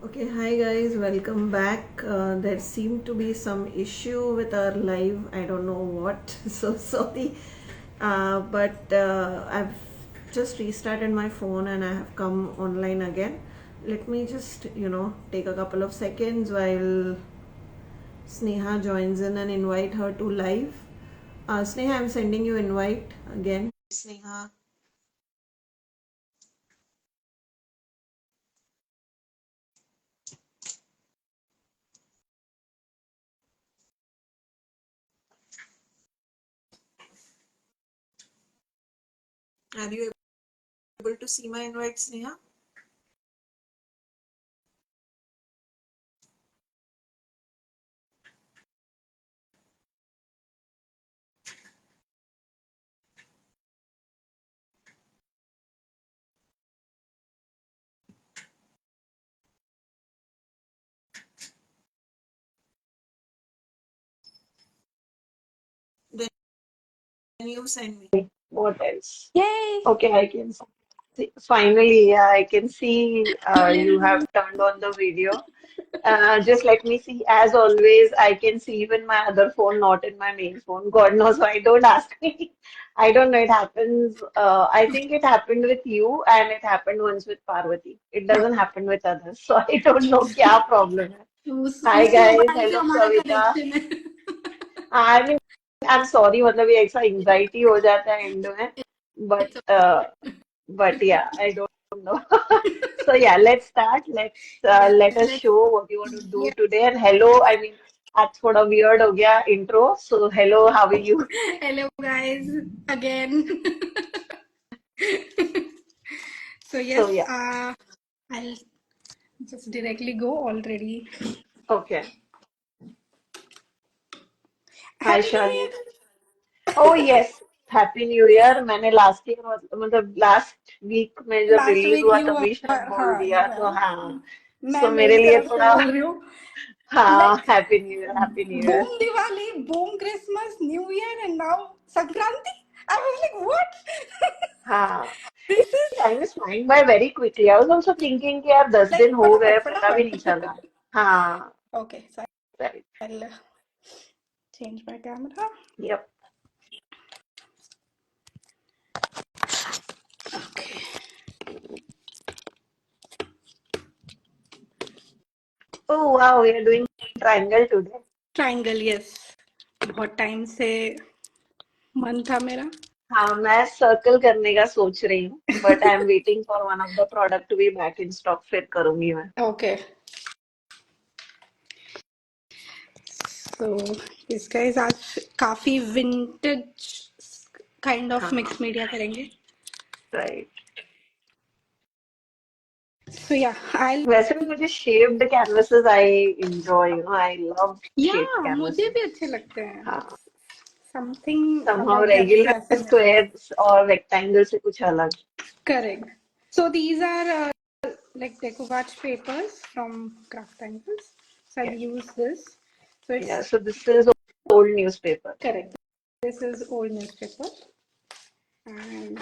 Okay, hi guys, welcome back. There seemed to be some issue with our live. I don't know what, so sorry. But I've just restarted my phone and I have come online again. Let me just, take a couple of seconds while Sneha joins in and invite her to live. Sneha, I'm sending you invite again. Sneha. Are you able to see my invite, Sneha? Then you send me. What else? Yay! Okay, I can see. Finally, yeah, I can see you have turned on the video. Just let me see. As always, I can see even my other phone, not in my main phone. God knows why. Don't ask me. I don't know. It happens. I think it happened with you, and it happened once with Parvati. It doesn't happen with others. So I don't know क्या problem है. Hi उसके guys. Mobile से Hello हमारा Kavita. Connection है. I mean, I'm sorry. मतलब ये ऐसा anxiety हो जाता है एंड में. But yeah, I don't know. So yeah, let's start. Let us Let's show what you want to do yeah. today. And hello, I mean, आज थोड़ा weird हो गया intro. So hello, how are you? Hello guys again. So So yes, yeah, I'll just directly go already. okay. Hi Happy New Shani. Year. Oh yes, Happy New Year. मैंने last year मतलब last week में जब last release week हुआ you तभी शायद बोल हाँ दिया यू तो आर. हाँ. मैं So मेरे मेरी लिए तरफ से थोड़ा बोल रही हूँ. हाँ Like Happy New Year, Happy New Year. boom Diwali, boom Christmas, New Year, and now Sankranti. I was like, what? हाँ. This is Time is flying by very quickly. I was also thinking कि यार 10 like दिन हो गए फटाफट पता भी नहीं फटाफट. चला. हाँ. Okay, so Right. I'll change my camera. Yep. Okay. Oh wow, we are doing triangle today. Triangle, yes. बहुत टाइम से मन था मेरा. हाँ मैं सर्कल करने का सोच रही हूँ but I am waiting for one of the product to be back in stock फिर करूंगी मैं. Okay. So this guys आज काफी vintage kind of हाँ mixed media करेंगे. राइट. So yeah, I'll वैसे भी मुझे shaped canvases I enjoy you know I love shaped yeah मुझे कैनवासेस. भी अच्छे लगते हैं. हाँ. Something somehow अलग है रेगुलर वैसे में. स्क्वायर्स और रेक्टेंगल से कुछ अलग. Correct. So these are like decoupage papers from Craft Angles. So I'll use this. So या it's so this is old newspaper. correct. This is old newspaper. And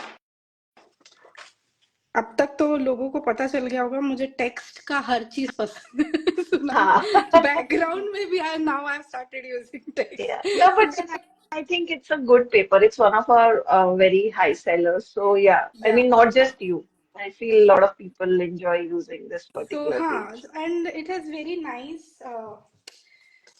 अब तक तो लोगों को पता चल गया होगा मुझे टेक्स्ट का हर चीज पसंद है. सुना हाँ. बैकग्राउंड में भी I now I started using Yeah. No, but then I think it's a good paper. It's one of our very high sellers. So yeah, I yeah. mean, not just you. I feel a lot of people enjoy using this So particular हाँ, page. and it has very nice.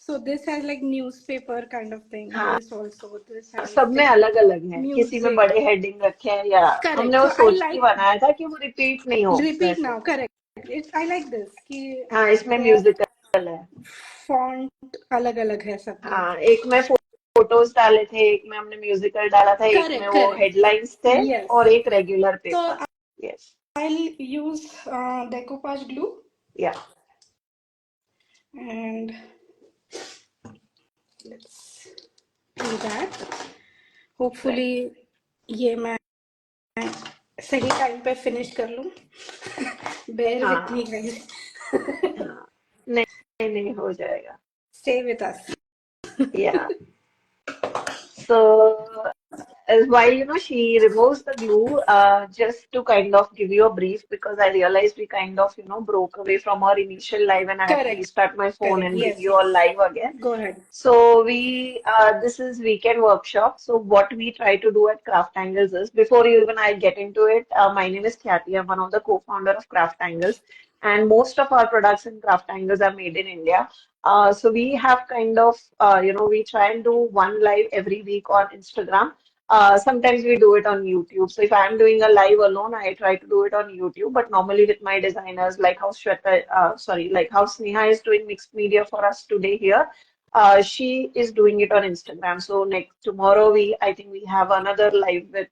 So this has like newspaper kind of thing. हाँ. This also. This has सब में like अलग अलग है. किसी में music. बड़े हेडिंग रखे हैं या हमने Correct. वो So I सोच के like बनाया था कि वो रिपीट नहीं हो repeat वैसे. now. Correct. It's I like this कि हाँ इसमें they are म्यूजिकल है. font अलग अलग है सबके. हाँ एक में फोटोज डाले थे, एक में हमने म्यूजिकल डाला था, एक में Correct. वो Correct. हेडलाइंस थे Yes. और एक regular So paper. Yes. I'll use decoupage glue या. and let's do that. Hopefully ये मैं सही टाइम पे फिनिश कर लूं. Bear with me हाँ. guys. हाँ. नहीं नहीं हो जाएगा. Stay with us. Yeah. So while she removes the glue, just to kind of give you a brief, because I realized we kind of broke away from our initial live, and I had to Correct. restart my phone Correct. and bring Yes, you all yes. live again. Go ahead. So this is weekend workshop. So what we try to do at Craft Angles is, before even I get into it, my name is Khyati. I'm one of the co-founder of Craft Angles, and most of our products in Craft Angles are made in India. So we have kind of, we try and do one live every week on Instagram. Sometimes we do it on YouTube. So if I'm doing a live alone, I try to do it on YouTube. But normally with my designers, like how like how Sneha is doing mixed media for us today here, she is doing it on Instagram. So next tomorrow, I think we have another live with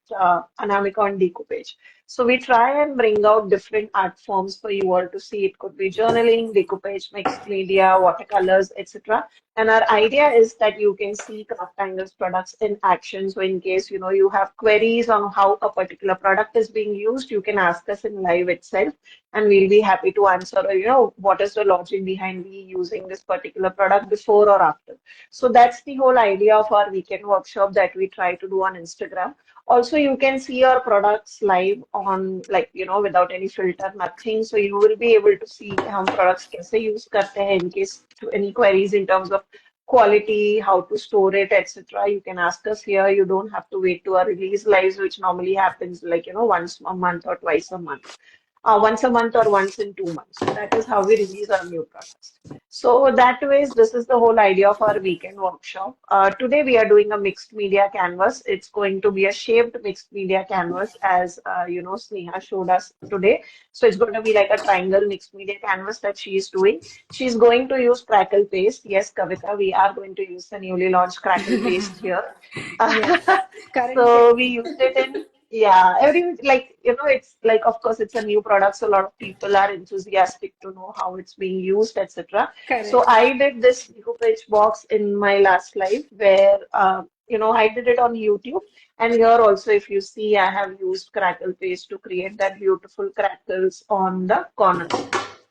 Anamika on Decoupage. So we try and bring out different art forms for you all to see. It could be journaling, decoupage, mixed media, watercolors, etc. And our idea is that you can see Craft Angles products in action. So in case you have queries on how a particular product is being used, you can ask us in live itself, and we'll be happy to answer. What is the logic behind we using this particular product before or after. So that's the whole idea of our weekend workshop that we try to do on Instagram. Also, you can see our products live on, like, without any filter, nothing. So you will be able to see हम products कैसे use करते हैं in case to any queries in terms of quality, how to store it, etc. You can ask us here. You don't have to wait to our release lives, which normally happens like, once a month or twice a month. Once a month or once in 2 months. So that is how we release our new products. So that ways, this is the whole idea of our weekend workshop. Today we are doing a mixed media canvas. It's going to be a shaped mixed media canvas, as Sneha showed us today. So it's going to be like a triangle mixed media canvas that she is doing. She's going to use crackle paste. Yes, Kavita, we are going to use the newly launched crackle paste here. Yes. Current So we trending. used it in, yeah, every, like, it's like, of course, it's a new product, so a lot of people are enthusiastic to know how it's being used, etc. So Correct. I did this decoupage box in my last live where, I did it on YouTube. And here also, if you see, I have used crackle paste to create that beautiful crackles on the corners.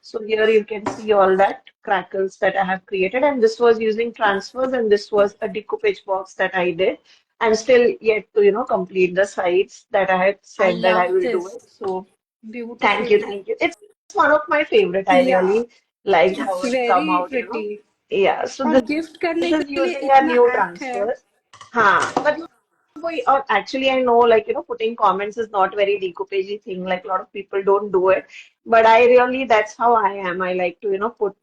So here you can see all that crackles that I have created. And this was using transfers, and this was a decoupage box that I did. I'm still yet to, complete the sites that I had I said that I love will do this. it. So thank Beautiful. you, thank you. It's one of my favorite. I Yeah. really liked how It's it come very out. pretty. Yeah, so और gift this करने is के लिए using a इतना new apt है. transfer. हाँ, मतलब or actually, I know, like, putting comments is not very decoupagey thing. Like, a lot of people don't do it. But I really, that's how I am. I like to, put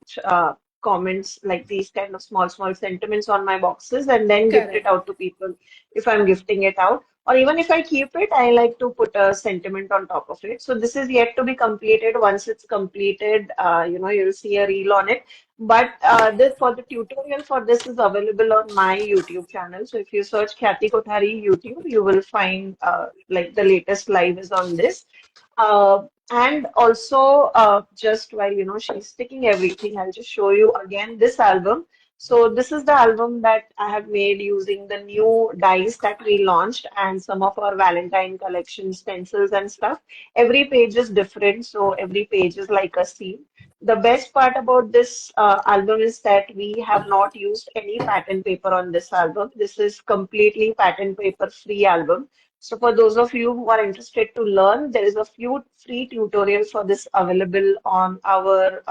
comments like these kind of small, small sentiments on my boxes and then gift it Correct. out to people if I'm gifting it out. Or even if I keep it, I like to put a sentiment on top of it. So this is yet to be completed. Once it's completed, you'll see a reel on it. But this for the tutorial for this is available on my YouTube channel. So if you search Khyati Kothari YouTube, you will find like the latest live is on this. And also, just while she's sticking everything, I'll just show you again this album. So this is the album that I have made using the new dies that we launched and some of our Valentine collection stencils and stuff. Every page is different, so every page is like a scene. The best part about this album is that we have not used any pattern paper on this album. This is completely pattern paper free album. So for those of you who are interested to learn, there is a few free tutorials for this available on our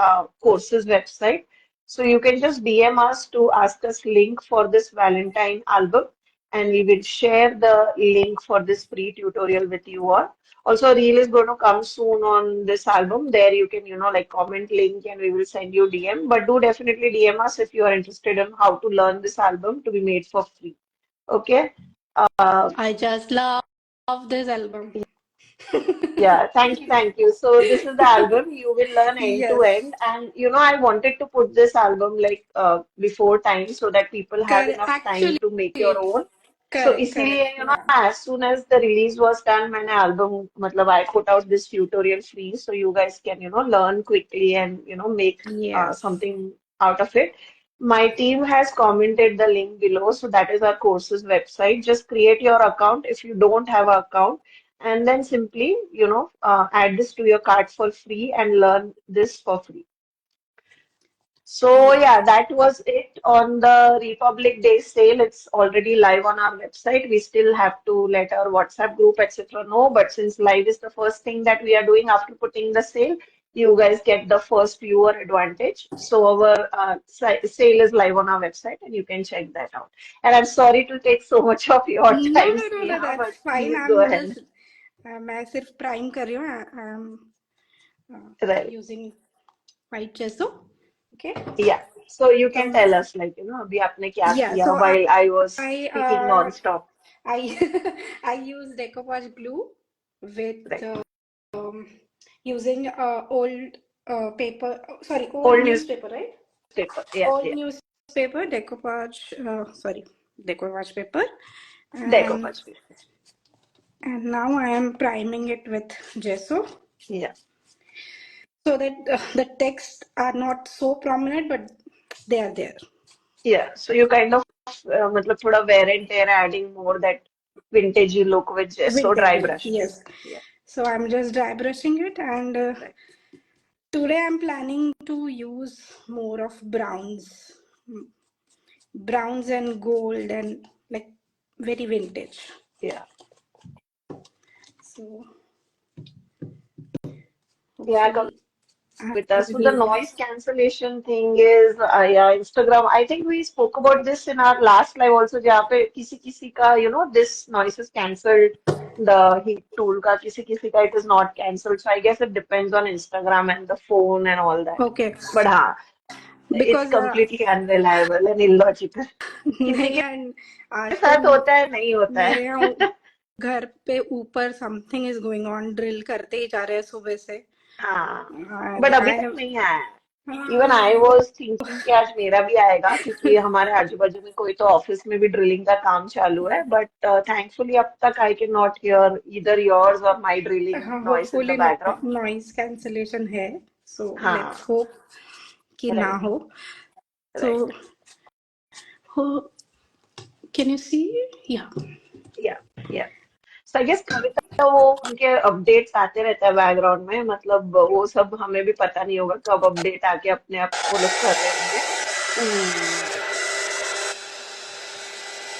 courses website. So you can just DM us to ask us link for this Valentine album, and we will share the link for this free tutorial with you all. Also, a reel is going to come soon on this album. There you can, like comment link and we will send you DM. But do definitely DM us if you are interested in how to learn this album to be made for free. Okay. Uh, I just love this album. Yeah, thank you, thank you. So this is the album. You will learn end to Yes. end, and I wanted to put this album like before time so that people have Correct. enough time Actually, to make your own. So correct, इसीलिए correct. Yeah. as soon as the release was done, मैंने album मतलब I put out this tutorial free so you guys can learn quickly and make Yes. something out of it. My team has commented the link below, so that is our courses website. Just create your account if you don't have an account, and then simply, add this to your cart for free and learn this for free. So Yes. yeah, that was it on the Republic Day sale. It's already live on our website. We still have to let our WhatsApp group, etc. know, but since live is the first thing that we are doing after putting the sale, you guys get the first viewer advantage. So our sale is live on our website, and you can check that out. And I'm sorry to take so much of your No, time, no, no, no, Sneha, that's but fine. please go I'm ahead. just, मैं सिर्फ prime कर रही हूँ. I'm Right. using white gesso. Okay. Yeah. So you So can tell us, like, अभी आपने क्या yeah, किया so while I was I speaking non-stop. I I use decoupage glue with Right. using old paper. Sorry, old Old newspaper, right? newspaper. Yeah, Old yeah. newspaper, decoupage. Sorry, decoupage paper, and Decoupage paper. now I am priming it with gesso Yeah. so that the texts are not so prominent, but they are there. Yeah. So you kind of मतलब थोड़ा wear and tear adding more that vintagey look with gesso Vintage dry look, brushing. yes. Yeah. So I'm just dry brushing it, and Right. today I'm planning to use more of Mm, browns and gold and like very vintage. Yeah. So Yeah. Come hopefully I with us. So the will. noise cancellation thing is yeah, Instagram. I think we spoke about this in our last live also, जहाँ पे किसी किसी का this noise is cancelled. The heat tool का किसी किसी का it is not cancelled. So I guess it depends on Instagram and the phone and all that. Okay, But हाँ, it's because completely unreliable and illogical. किसी नहीं, के and आज तो साथ होता है नहीं होता मेरे है. यहाँ घर पे ऊपर something is going on, drill करते ही जा रहे हैं सुबह से. हाँ, And बट अभी I तक have नहीं आया. इवन आई वॉज थिंकिंग कि आज मेरा भी आएगा क्योंकि हमारे आजू बाजू में कोई तो ऑफिस में भी ड्रिलिंग का काम चालू है बट थैंकफुली अब तक I can not hear either yours or my drilling noise in hopefully the background. Noise cancellation है, सो हाँ. लेट्स होप कि ना राइट. हो. So right. can you see? Yeah. या. या. सो आई गेस कविता वो उनके अपडेट्स आते रहते हैं बैकग्राउंड में मतलब वो सब हमें भी पता नहीं होगा कब अपडेट आके अपने आप वो लोग कर रहे होंगे.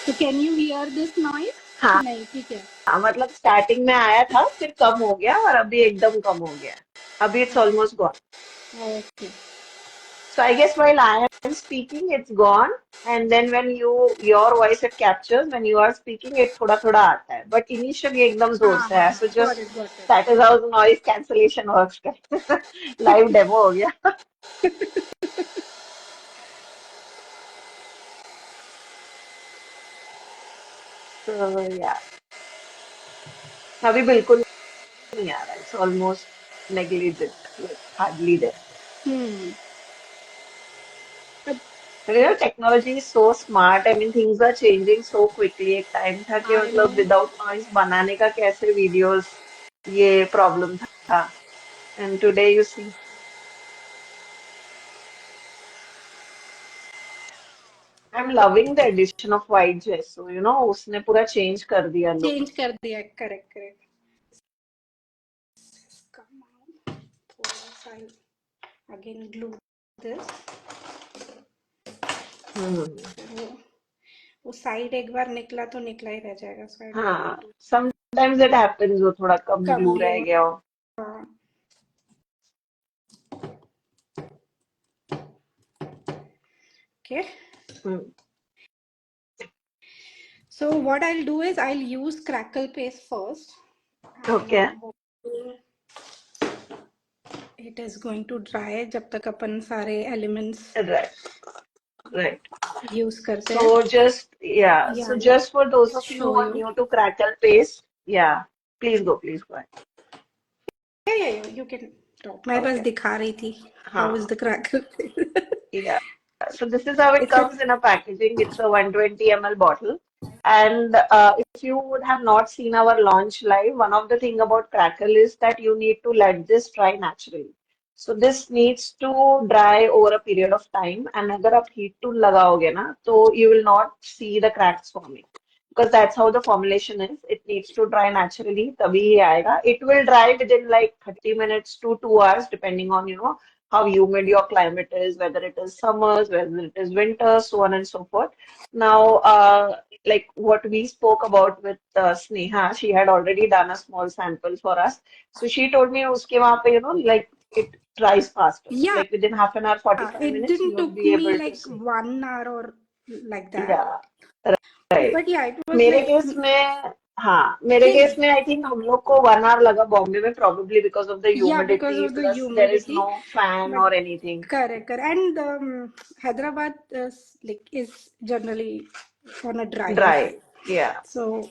So can you hear this noise? कि हाँ. नहीं? ठीक है. हाँ मतलब स्टार्टिंग में आया था फिर कम हो गया और अभी एकदम कम हो गया. अभी it's almost gone. Okay. So I guess while I am speaking, it's gone, and then when your voice it captures when you are speaking, it थोड़ा थोड़ा आता है. But initially एकदम जोर हाँ से हाँ, है. So got just it, got it. that is how the noise cancellation works. Live demo हो गया. So yeah, अभी बिल्कुल नहीं आ रहा है. It's almost negligent, like hardly there. Hmm. But But technology is so smart. I mean, things are changing so quickly. एक time था कि I मतलब know. without noise बनाने का कैसे videos ये problem था. And today you see, I'm loving the addition of white gesso. उसने पूरा change कर दिया look. चेंज कर दिया. Correct correct. Come on. थोड़ा सा again glue this. हम्म. वो वो साइड एक बार निकला तो निकला ही रह जाएगा. So I don't हाँ. want to Sometimes it happens वो थोड़ा कम कम glue रह glue. गया हो. हाँ. Okay. Hmm. So what I'll do is I'll use crackle paste first, Okay. and it is going to dry जब तक अपन सारे elements Right. Right. use करते हैं. So just yeah. Yeah, So I'll just for those of you show who are you. new to Crackle Paste, yeah. Please go. Please go ahead. Yeah, you can talk. मैं बस Okay. दिखा रही थी how is हाँ. the crackle paste. Yeah. So this is how it It's a comes in a packaging. It's a 120 ml bottle. And if you would have not seen our launch live, one of the thing about Crackle is that you need to let this dry naturally. So this needs to dry over a period of time. And अगर आप heat tool लगाओगे ना, तो you will not see the cracks forming. Because that's how the formulation is. It needs to dry naturally. तभी ये आएगा. It will dry within like 30 minutes to 2 hours, depending on how humid your climate is, whether it is summers, whether it is winters, so on and so forth. Now, like what we spoke about with Sneha, she had already done a small sample for us. So she told me uske wahan pe, like it dries faster. Yeah, Like within half an hour, 45 it minutes, didn't you will took be me able to like see. 1 hour or like that. Yeah, right. But yeah, it was मेरे like case में हाँ मेरे case same. में I think हम लोग को 1 hour लगा बॉम्बे में probably because of the Yeah, because humidity of the plus there is humidity. no fan But or anything. correct, correct. And Hyderabad like is generally on a dry. Dry. Yeah. So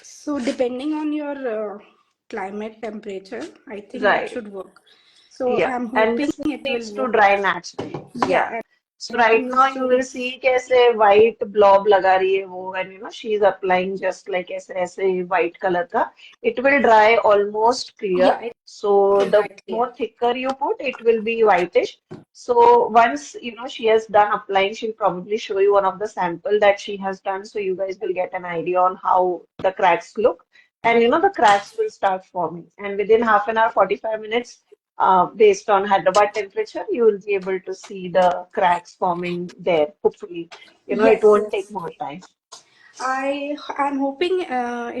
so depending on your climate temperature, I think it Right. should work. So Yeah. I'm And hoping this it will needs to work. dry naturally. Yeah. Yeah, So and it right now needs you to. will see कैसे white blob लगा रही है वो and she is applying just like ऐसे white color का. It will dry almost clear. Yeah, it So will the dry clear. more thicker you put, it will be whitish. So once she has done applying, she'll probably show you one of the sample that she has done, so you guys will get an idea on how the cracks look. And the cracks will start forming. And within half an hour, 45 minutes, based on Hyderabad temperature, you will be able to see the cracks forming there. Hopefully, it Yes, won't take yes. more time. I'm hoping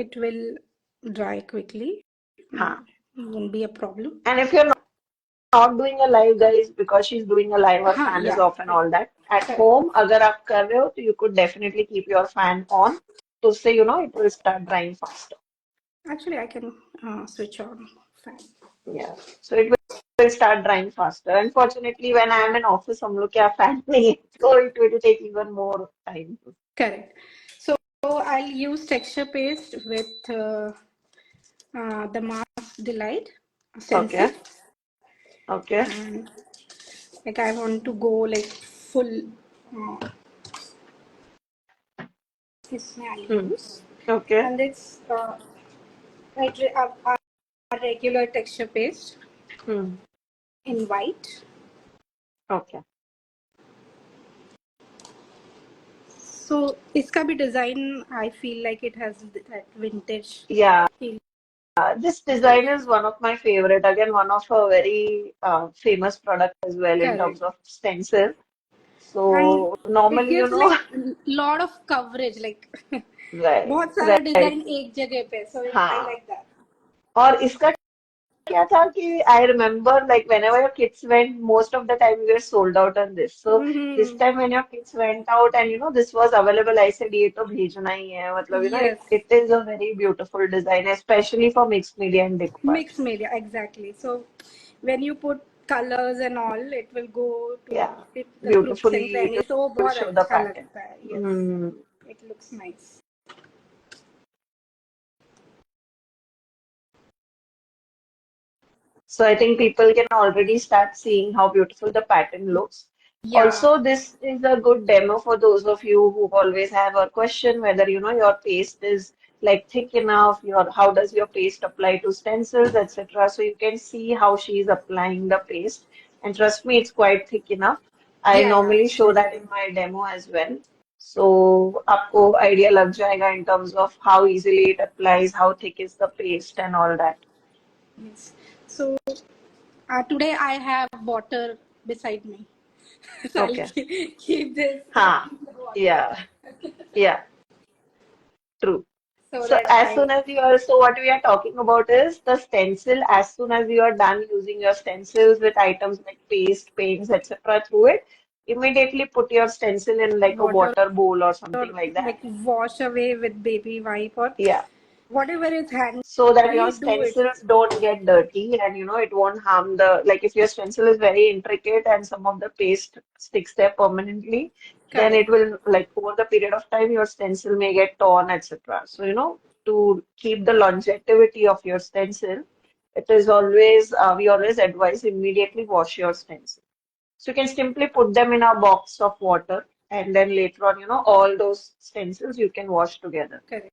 it will dry quickly. Huh. Won't be a problem. And if you're not doing a live, guys, because she's doing a live, her Huh, fan is yeah, off and all that. At correct. home, अगर आप कर रहे हो, तो you could definitely keep your fan on. So say, it will start drying faster. Actually, I can switch on fan. Yeah. So it will start drying faster. Unfortunately, when I am in office, हम लोग क्या fan नहीं है, so it will take even more time. Correct. So I'll use texture paste with the Mask Delight stencil, Okay. Okay. and like I want to go like full. Uh, इसमें I'll Hmm. use, Okay. and it's a regular texture paste Hmm. in white. Okay. So इसका भी design, I feel like it has that vintage Yeah. feel. This design is one of my favorite. Again, one of a very famous product as well in terms Correct. of stencil. And So it normally, gives like lot of coverage, like right, बहुत सारा right. design एक जगह पे. So I हाँ. like that. और इसका क्या था कि I remember like whenever your kids went, most of the time we were sold out on this. So this Mm-hmm. time when your kids went out and this was available, I said ये तो भेजना ही है. मतलब Yes. it is a very beautiful design, especially for mixed media and decor. Mixed media, exactly. So when you put colors and all, it will go to Yeah, fit the nooks and beautifully it crannies. तो will बहुत show the अच्छा pattern. लगता है. Yes, Hmm. it looks nice. So I think people can already start seeing how beautiful the pattern looks. Yeah. Also, this is a good demo for those of you who always have a question whether your paste is like thick enough, how does your paste apply to stencils, etc. So you can see how she is applying the paste. And trust me, it's quite thick enough. I Yeah, yeah, normally it's show really that good. in my demo as well. So आपको idea लग जाएगा in terms of how easily it applies, how thick is the paste and all that. Yes. So today I have water beside me. So I'll Okay. keep this Huh. in the water Yeah. Yeah. True. so So that as I. soon as so what we are talking about is the stencil. As soon as you are done using your stencils with items like paste, paints, etc. through it, immediately put your stencil in like a Water water bowl or something or like like that. wash away with baby wipe or Yeah. whatever is So that your handy, do it. stencils don't get dirty and it won't harm like if your stencil is very intricate and some of the paste sticks there permanently, then it Correct. will like over the period of time your stencil may get torn, etc. So to keep the longevity of your stencil, it is always we always advise immediately wash your stencil. So you can simply put them in a box of water and then later on, all those stencils you can wash together. Correct.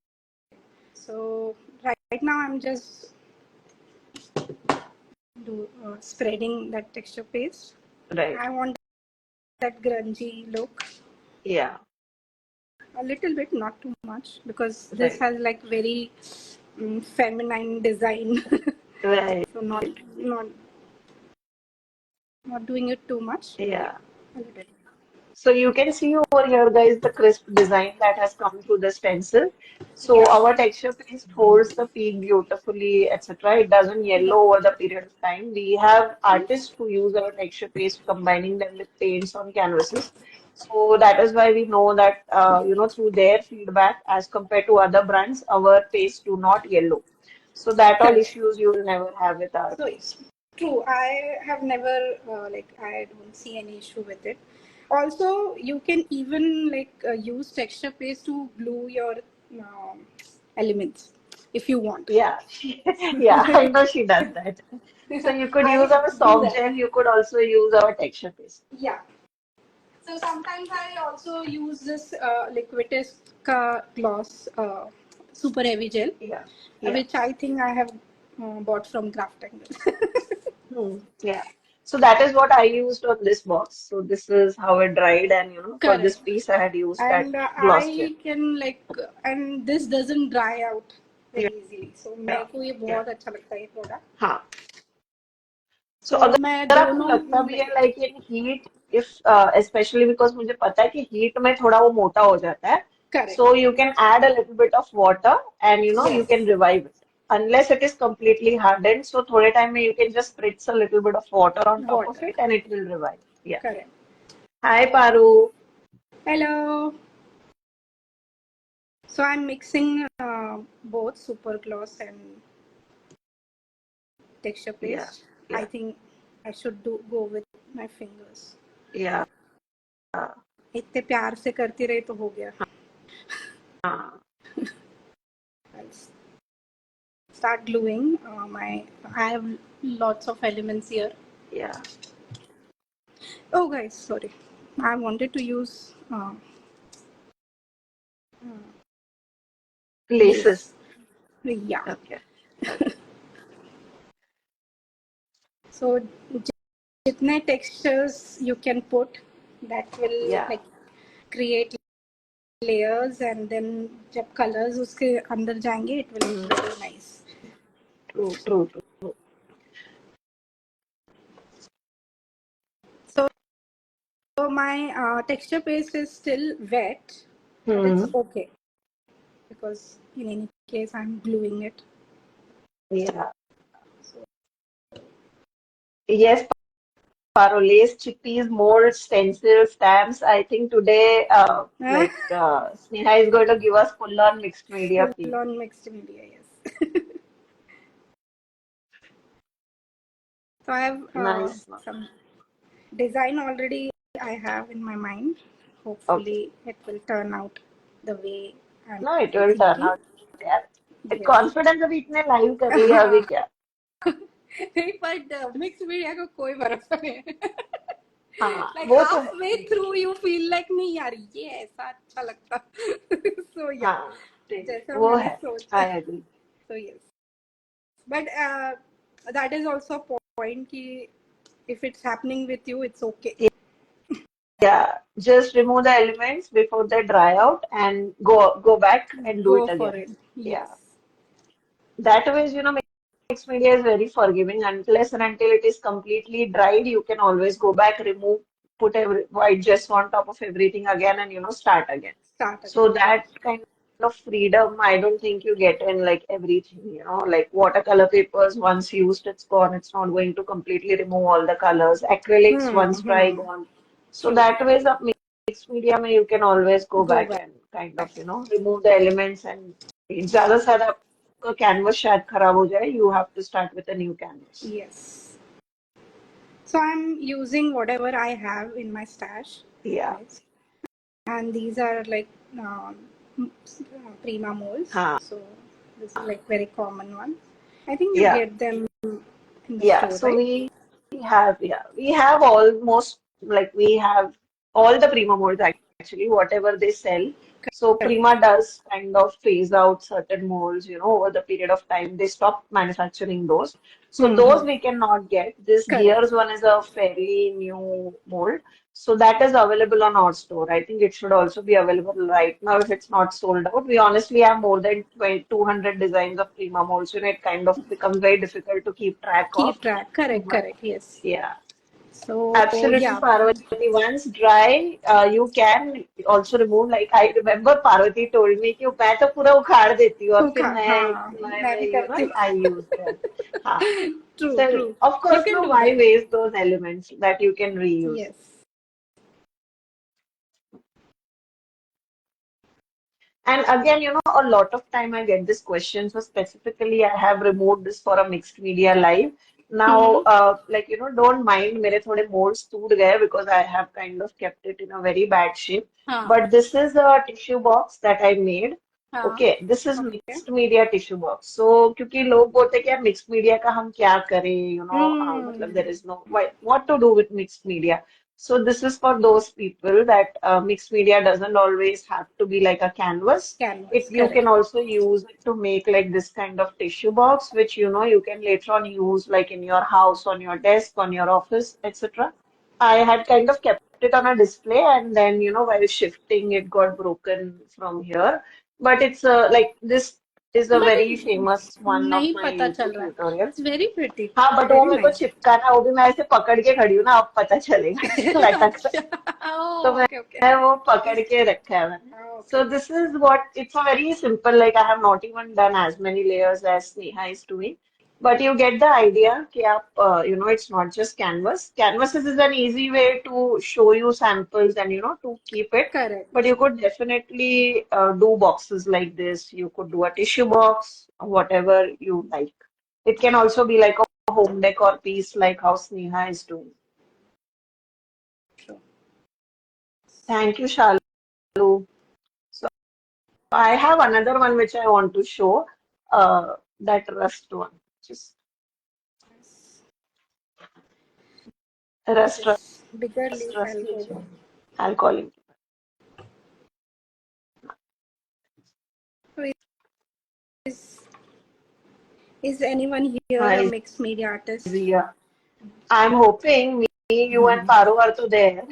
So right now I'm just spreading that texture paste. Right. I want that grungy look Yeah. a little bit, not too much, because this Right. has like very feminine design. Right. So not not doing it too much. Yeah, Yeah. a little. So you can see over here, guys, the crisp design that has come through the stencil. So Yeah. our texture paste holds the peak beautifully, etc. It doesn't Yeah. yellow over the period of time. We have artists who use our texture paste, combining them with paints on canvases. So that is why we know that, through their feedback, as compared to other brands, our paste do not yellow. So that all Correct. issues you will never have with our So paste. true. I have never I don't see any issue with it. Also, you can even use texture paste to glue your elements if you want. Yeah, yeah, I know she does that. So you could use I our do soft that. gel, you could also use our texture paste. Yeah. So sometimes I also use this Liquitis gloss super heavy gel, Yeah, yeah. which I think I have bought from Craft Angle. Yeah. So that is what I used on this box. So this is how it dried, and for this Correct. piece I had used that And gloss gel. I can and this doesn't dry out Yeah, very easily. So yeah, मेरे को ये yeah. बहुत अच्छा लगता है ये product. हाँ. So So मैं अगर आपको दोनों लगता भी है like in heat, if especially because मुझे पता है कि heat में थोड़ा वो मोटा हो जाता है, correct. so you can add a little bit of water and you Yes. can revive it. Unless it is completely hardened, so थोड़े time में you can just spritz a little bit of water on top of Water. it and it will revive. Yeah. Correct. Hi Paru. Hello. So I'm mixing both super gloss and texture Yeah, paste. I yeah, think I should do go with my fingers. yeah. इतने प्यार से करती रही तो हो गया. हाँ, I'll start gluing I have lots of elements here. yeah. Oh guys, sorry. I wanted to use Laces. lace. Yeah. Okay, okay. So jitne textures you can put, that will Yeah. create layers, and then जब colors उसके अंदर जाएंगे it will Mm, look very nice. true, true, true. So my texture paste is still wet, but it's Hmm. okay because in any case I'm gluing it. Yeah. So Yes, Parolace, chickpeas, more stencil stamps. I think today, Sneha is going to give us full on mixed media full feel. on mixed media, yes. So I have Nice. some design already I have in my mind. Okay. Hopefully it will turn out the way I'm No, it will turn thinking. out. Yeah. Yes. Confidence अभी इतने live कर लिया अभी क्या? नहीं, but mixed media को कोई भरोसा नहीं है. हाँ, Like वो तो है. halfway through you feel like नहीं यार ये ऐसा अच्छा लगता. So yeah, हाँ, ठीक. जैसा वो मैंने है. सोचा. I agree. So yes, but that is also a point कि if it's happening with you, it's okay. Yeah, just remove the elements before they dry out and go back and do it Go for again. it. Yeah. Yes. That way, mixed media is very forgiving. Unless and until it is completely dried, you can always go back, remove, put white just on top of everything again and start again. Start So again. that kind of freedom, I don't think you get in like everything, like watercolor papers, once used, it's gone. It's not going to completely remove all the colors. Acrylics, once dry, Hmm. gone. So True. that way, the mixed media, mein you can always go Go back back. and kind of, remove the elements and ज़्यादा से ज़्यादा आपका canvas शायद खराब हो जाए, you have to start with a new canvas. Yes. So I'm using whatever I have in my stash, Yeah. guys. And these are like Prima molds. हाँ. So this is like very common one. I think you Yeah. get them in the Yeah. store, So right? we have almost like we have all the Prima molds actually, whatever they sell. So Correct. Prima does kind of phase out certain molds, over the period of time. They stop manufacturing those. So those Mm-hmm. we cannot get. This Correct. Gears one is a fairly new mold. So that is available on our store. I think it should also be available right now if it's not sold out. We honestly have more than 200 designs of Prima molds. It kind of becomes very difficult to keep track of. Keep track. Correct. But Correct. Yes. yeah. So Absolutely, yeah, Parvati. Once dry, you can also remove. Like I remember Parvati told me कि मैं तो पूरा उखाड़ देती हूँ और फिर नए हाँ नए मैं भी में करती हूँ. I use them. हाँ. True, So true. of You course, can no, do why that. waste those elements that you can reuse? Yes. And again, a lot of time I get this question. So specifically, I have removed this for a mixed media live. Now, Hmm. like, don't mind मेरे थोड़े molds टूट गए because I have kind of kept it in a very bad shape. हाँ But this is a tissue box that I made. हाँ. Okay, this is Okay. mixed media tissue box. So क्योंकि लोग बोलते हैं कि यार mixed media का हम क्या करें, मतलब there Hmm. is no what to do with mixed media. So this is for those people that mixed media doesn't always have to be like a canvas. It Canvas, you correct. can also use it to make like this kind of tissue box, which you can later on use like in your house, on your desk, on your office, etc. I had kind of kept it on a display, and then while shifting, it got broken from here. But it's like this is a But very famous one of नहीं my पता चल YouTube रहा है. tutorial. It's very pretty. हाँ but वो Very मेरे को nice. चिपकाना वो भी मैं ऐसे पकड़ के खड़ी हूँ ना अब पता चलेगा लटक अच्छा. तो Oh, okay, okay. मैं वो पकड़ के रखा है मैंने Oh, okay, so okay. this is what it's a very simple like I have not even done as many layers as Sneha is doing but you get the idea कि आप it's not just canvases is an easy way to show you samples and to keep it but Correct. you could definitely do boxes like this you could do a tissue box whatever you like it can also be like a home decor piece like how Sneha is doing True. thank you Shalu so I have another one which I want to show, that rust one. Just rust, rust, This bigger rust, leaf rust. alcohol. I'll call him. So is anyone here a Hi, mixed media artist? Zia. I'm hoping me, you and Paru are to there.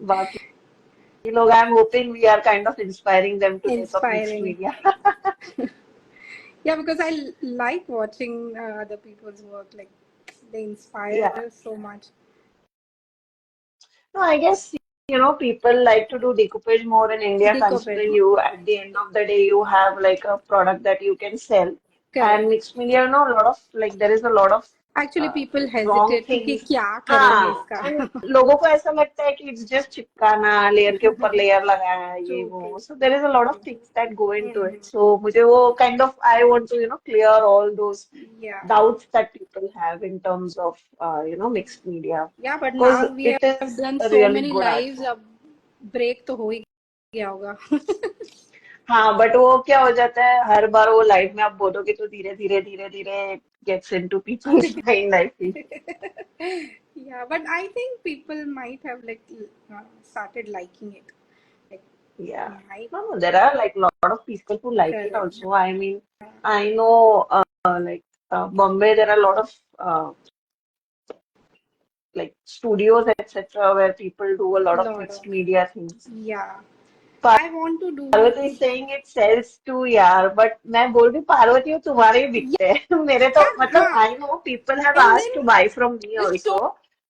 बाकी लोग, I'm hoping we are kind of inspiring them to take up mixed Inspiring. media. Yeah, because I like watching other people's work. Like they inspire Yeah. so much. No, I guess, people like to do decoupage more in India, Decoupage. considering you, at the end of the day, you have like a product that you can sell. And Correct. mixed media, a lot of, like, there is a lot of Actually, people wrong hesitate कि things. क्या करेंगे हाँ, इसका. and लोगों को ऐसा लगता है कि it's just चिपकाना, लेयर के ऊपर लेयर लगाना, ये True, वो. true. So there is a lot of things that go into it. Hmm. So मुझे वो kind of, I want to, clear all those Yeah. doubts that people have in terms of, mixed media. Yeah, but Because now we it have is done a so really many good art lives. form. अब break तो हो ही गया होगा. हाँ but वो क्या हो जाता है हर बार वो लाइव में आप बोलोगे तो धीरे धीरे धीरे धीरे gets into people's mind I feel Yeah, but I think people might have like started liking it. Like yeah might no there are like a lot of people who like it correct. also I mean I know like Bombay there are a lot of like studios etc where people do a lot of Lot of mixed media things yeah. I want to do Parvati saying it sells too यार but मैं बोल रही पार्वती हूँ तुम्हारे ही बिकते हैं मेरे तो yeah, मतलब हाँ. I know people have And asked then to buy from me the also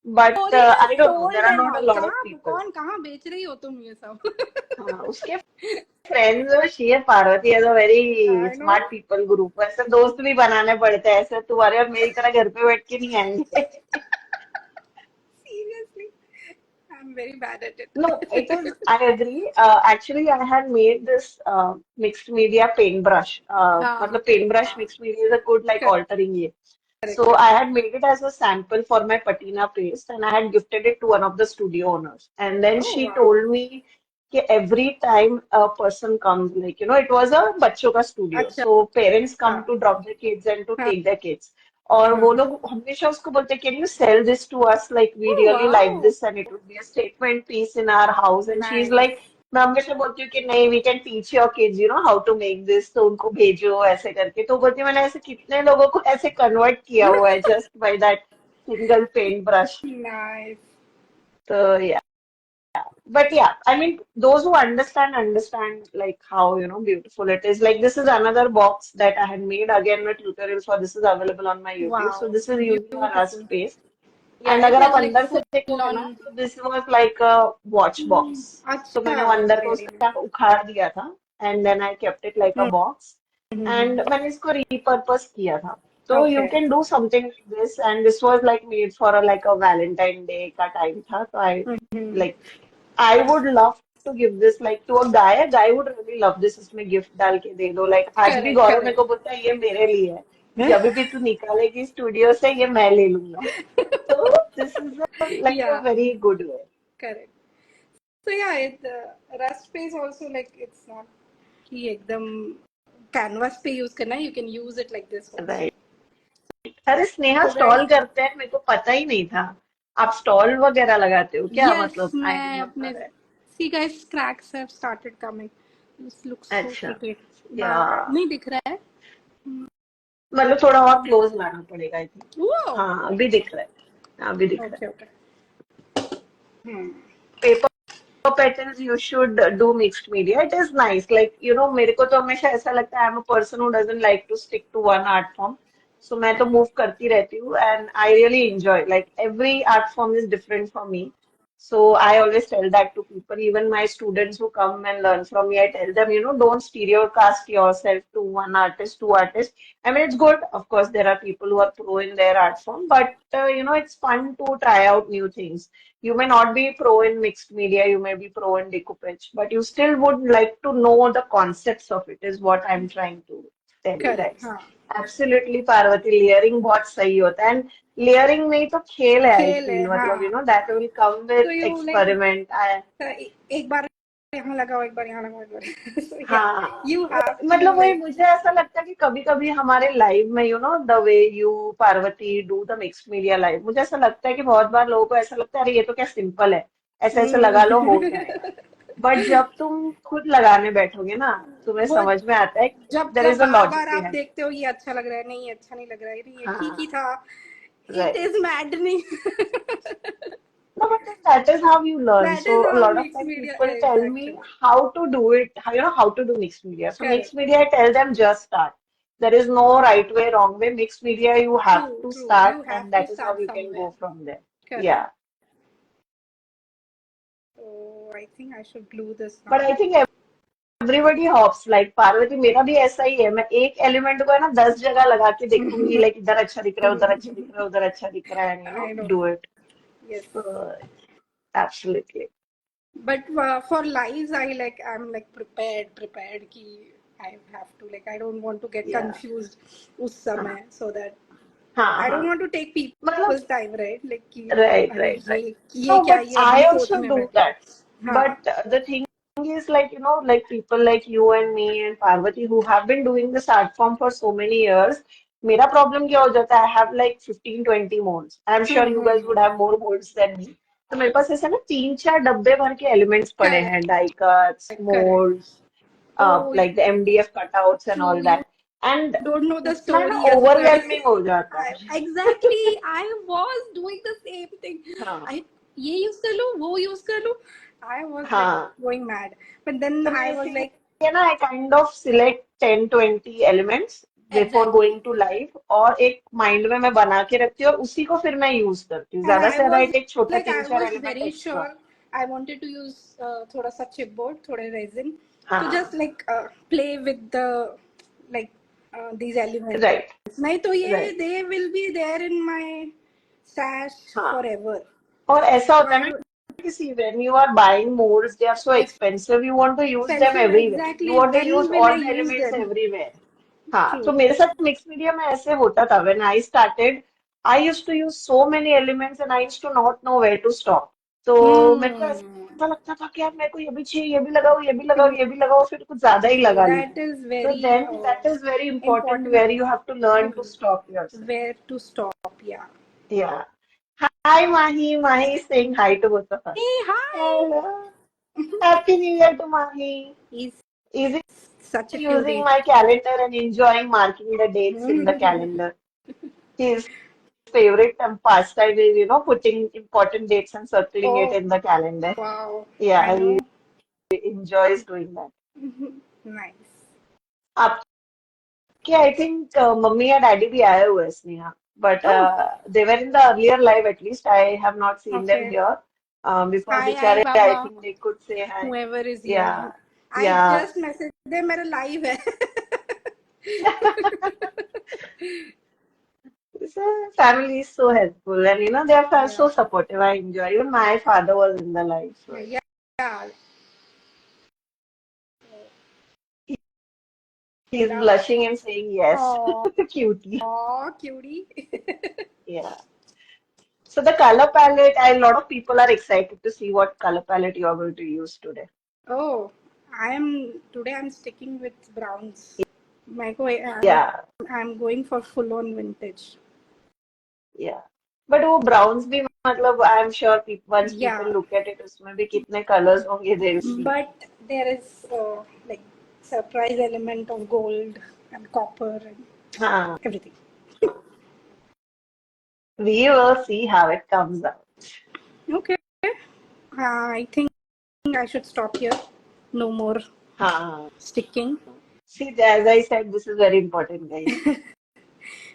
but story has I don't know there told are and not a all. lot of कहाँ people कौन कहाँ बेच रही हो तुम ये सब? हाँ उसके फ्रेंड्स और शी है Parvati as a very I smart know. People group ऐसे दोस्त भी बनाने पड़ते हैं ऐसे तुम्हारे और मेरी तरह घर पे बैठ के नहीं आएंगे Seriously, I'm very bad at No, it is, it. I agree. Actually, I had made this mixed media paintbrush. हाँ. मतलब paintbrush mixed media is a good like Correct, altering ये. correct, So correct. I had made it as a sample for my patina paste and I had gifted it to one of the studio owners. And then Oh she wow. told me कि every time a person comes, like, it was a बच्चों का studio. अच्छा. So parents come हाँ. to drop their kids and to हाँ. take their kids. और वो हाँ. लोग हमेशा उसको बोलते can you sell this to us like we Oh really like wow. this and it would be a statement piece in our house and she's Nice. like मैं हमेशा बोलती हूँ कि नहीं we can teach your kids how to make this तो उनको भेजो ऐसे करके तो बोलती है, मैंने ऐसे कितने लोगों को ऐसे कन्वर्ट किया हुआ है just by that single paint brush Nice. so yeah but yeah I mean those who understand like how beautiful it is like this is another box that I had made again with tutorials for this is available on my YouTube so Wow. this is using a Beautiful. rust paste and Yeah, it अगर आप was like अंदर से full देखोगे ना on. तो this was like a watch box. तो मैंने वो अच्छा, अंदर का very उसका nice. उखाड़ दिया था and then I kept it like a box and Mm-hmm. मैंने इसको रीपर्पस किया था. तो you Okay. Can do something like this and this was like made for like a Valentine day का टाइम था. तो I Mm-hmm. Like I would love to give this like to a guy would really love this. इसमें gift डाल के दे दो. Like आज भी Correct, गौरव मेरे correct. को बोलता है ये मेरे लिए है. जब भी तू निकालेगी स्टूडियो से ये मैं ले लूंगा. So this is like a Yeah, very good way. correct. So yeah, Rust पे is also like it's not कि एकदम canvas पे use करना है. You can use it like this also. Right. अरे स्नेहा So guys, स्टॉल करते हैं मेरे को पता ही नहीं था. आप स्टॉल वगैरह लगाते हो क्या? yes, मतलब आई डिड मैं नॉट नो अपने that. see guys cracks have started coming. This looks so अच्छा. crooked. या नहीं दिख रहा है. मतलब थोड़ा और क्लोज लाना पड़ेगा आई थिंक. Wow. हाँ अभी Okay. दिख रहा है. हाँ, अभी दिख रहा Okay. Okay. Hmm. है. patterns you should do mixed media. It is nice. Like, you know, मेरे को तो हमेशा ऐसा लगता है I'm a person who doesn't like to stick to one art form. So मैं तो move करती रहती हूँ and I really enjoy. Like every art form is different for me. So I always tell that to people. Even my students who come and learn from me, I tell them, you know, don't stereocast yourself to one artist, two artists. I mean, it's good. Of course, there are people who are pro in their art form, but you know, it's fun to try out new things. You may not be pro in mixed media, you may be pro in decoupage, but you still would like to know the concepts of it, is what I'm trying to tell you Correct. guys. हाँ. Absolutely, Parvati, layering बहुत सही होता है. And layering में ही तो खेल है, I खेल है. feel. मतलब, you हाँ. know, that will come So with you like experiment. एक बार यहाँ लगाओ, एक बार यहाँ लगाओ, एक बार. So yeah, हाँ. you have to मतलब वही like. मुझे ऐसा लगता है कि कभी कभी हमारे लाइव में you know the way you Parvati do the mixed media live, मुझे ऐसा लगता है कि बहुत बार लोगों को ऐसा लगता है अरे ये तो क्या सिंपल है, ऐसे ऐसे लगा लो हो जाएगा. बट जब तुम खुद लगाने बैठोगे ना तुम्हें वो समझ में आता है जब देयर जब इज अ बार लॉजिक बार आप बिहाइंड. देखते हो ये अच्छा लग रहा है, नहीं ये अच्छा नहीं लग रहा है, नहीं ये ठीक ही हाँ. था. It right. Is maddening. No, but then that is how you learn. That is So a how lot of mixed time media people is tell me actually. how to do it, how, you know, how to do mixed media. So Correct. mixed media, I tell them just start. There is no right way, wrong way. Mixed media, you have True, to true. start, You and have to that is how start you can somewhere. go from there. Correct. Yeah. So I think I should glue this But now. I think everybody hops. Like Parvati मेरा भी ऐसा ही है. मैं एक element को है ना 10 जगह लगा के देखूंगी. Like इधर अच्छा दिख रहा है, उधर अच्छा दिख रहा है, उधर अच्छा दिख रहा है, and you know I know. do it. Yes. So, absolutely. But for lives, I'm like prepared कि I have to like I don't want to get Yeah. confused उस हाँ समय, so that हाँ I don't हाँ. want to take मतलब people's time, right? Like कि right, अरे right, right. ये No, क्या, but ये I अभी सोच also में do बैठे. that. हाँ. But the thing is, like, you know, like people like you and me and Parvati who have been doing this art form for so many years, मेरा problem क्या हो जाता है? I have like 15, 20 molds. I'm sure you guys would have more molds than me. तो मेरे पास ऐसा ना 3-4 डब्बे भर के एलिमेंट्स पड़े Correct, हैं, die cuts, correct. molds, Oh, like the MDF cutouts and true. all You that. And don't know the इतना ना story as well. overwhelming हो जाता है. Exactly. I was doing the same thing. हाँ I ये use कर लूँ, वो use कर लूँ. I was like हाँ. going mad. But then तो मैं I was like, इसीलिए ना I kind of select 10-20 elements before exactly. going to live और एक माइंड में मैं बना के रखती हूँ और उसी को फिर मैं यूज करती हूँ. And ज्यादा I से ज्यादा was एक एक छोटे like, तीन I चार was element very extra. sure I wanted to use थोड़ा सा chipboard, थोड़े resin, to just हाँ. like play with the like these elements. Right. नहीं तो ये right. they will be there in my stash हाँ. forever. और ऐसा So होता है I ना कि see when you are buying molds they are so expensive, you want to use them expensive, everywhere, you exactly. want to use When will I all the use elements them? everywhere. हाँ तो True. मेरे साथ mix media में ऐसे होता था. When I started I used to use so many elements and I used to not know where to stop. तो मेरे को Hmm. ऐसा लगता था कि यार मेरे को ये भी चाहिए, ये भी लगाओ, ये भी लगाओ, ये भी लगाओ, फिर कुछ ज्यादा ही True. लगा That लिया. is So very then that is very important important where you have to learn to to stop yourself. where to stop. Yeah. Yeah. Hi Mahi. Mahi is saying hi to both of us. Hey, hi. Hello. Happy New Year to Mahi. He's Is he such a using cutie. my calendar and enjoying marking the dates in the calendar? His favorite pastime is, you know, putting important dates and circling it Oh, in the calendar. wow. I Yeah, know. he enjoys doing that. Nice. आपके I think mummy या daddy भी आए हुए हैं Sneha. but Oh, they were in the earlier live at least. I have not seen them okay. here. Before Hi, Bichare, I Baba. think they could say hi. Whoever is here. Yeah, I yeah. just messaged them. मेरा live है. So family is so helpful, and they are Yeah. so supportive. I enjoy. Even my father was in the live, so Yeah. Yeah. he's Now. blushing and saying yes, Oh, cutie. cutie. Yeah. So the color palette, a lot of people are excited to see what color palette you are going to use today. Oh, today I'm sticking with browns. Yeah, I'm going for full on vintage. yeah. But वो browns भी मतलब I'm sure once people Yeah, look at it उसमें भी कितने colors होंगे they'll see. but there is like surprise element of gold and copper and हाँ, everything. we will see how it comes out. Okay, I think I should stop here. No more हाँ. sticking See, as I said, this is very important, guys.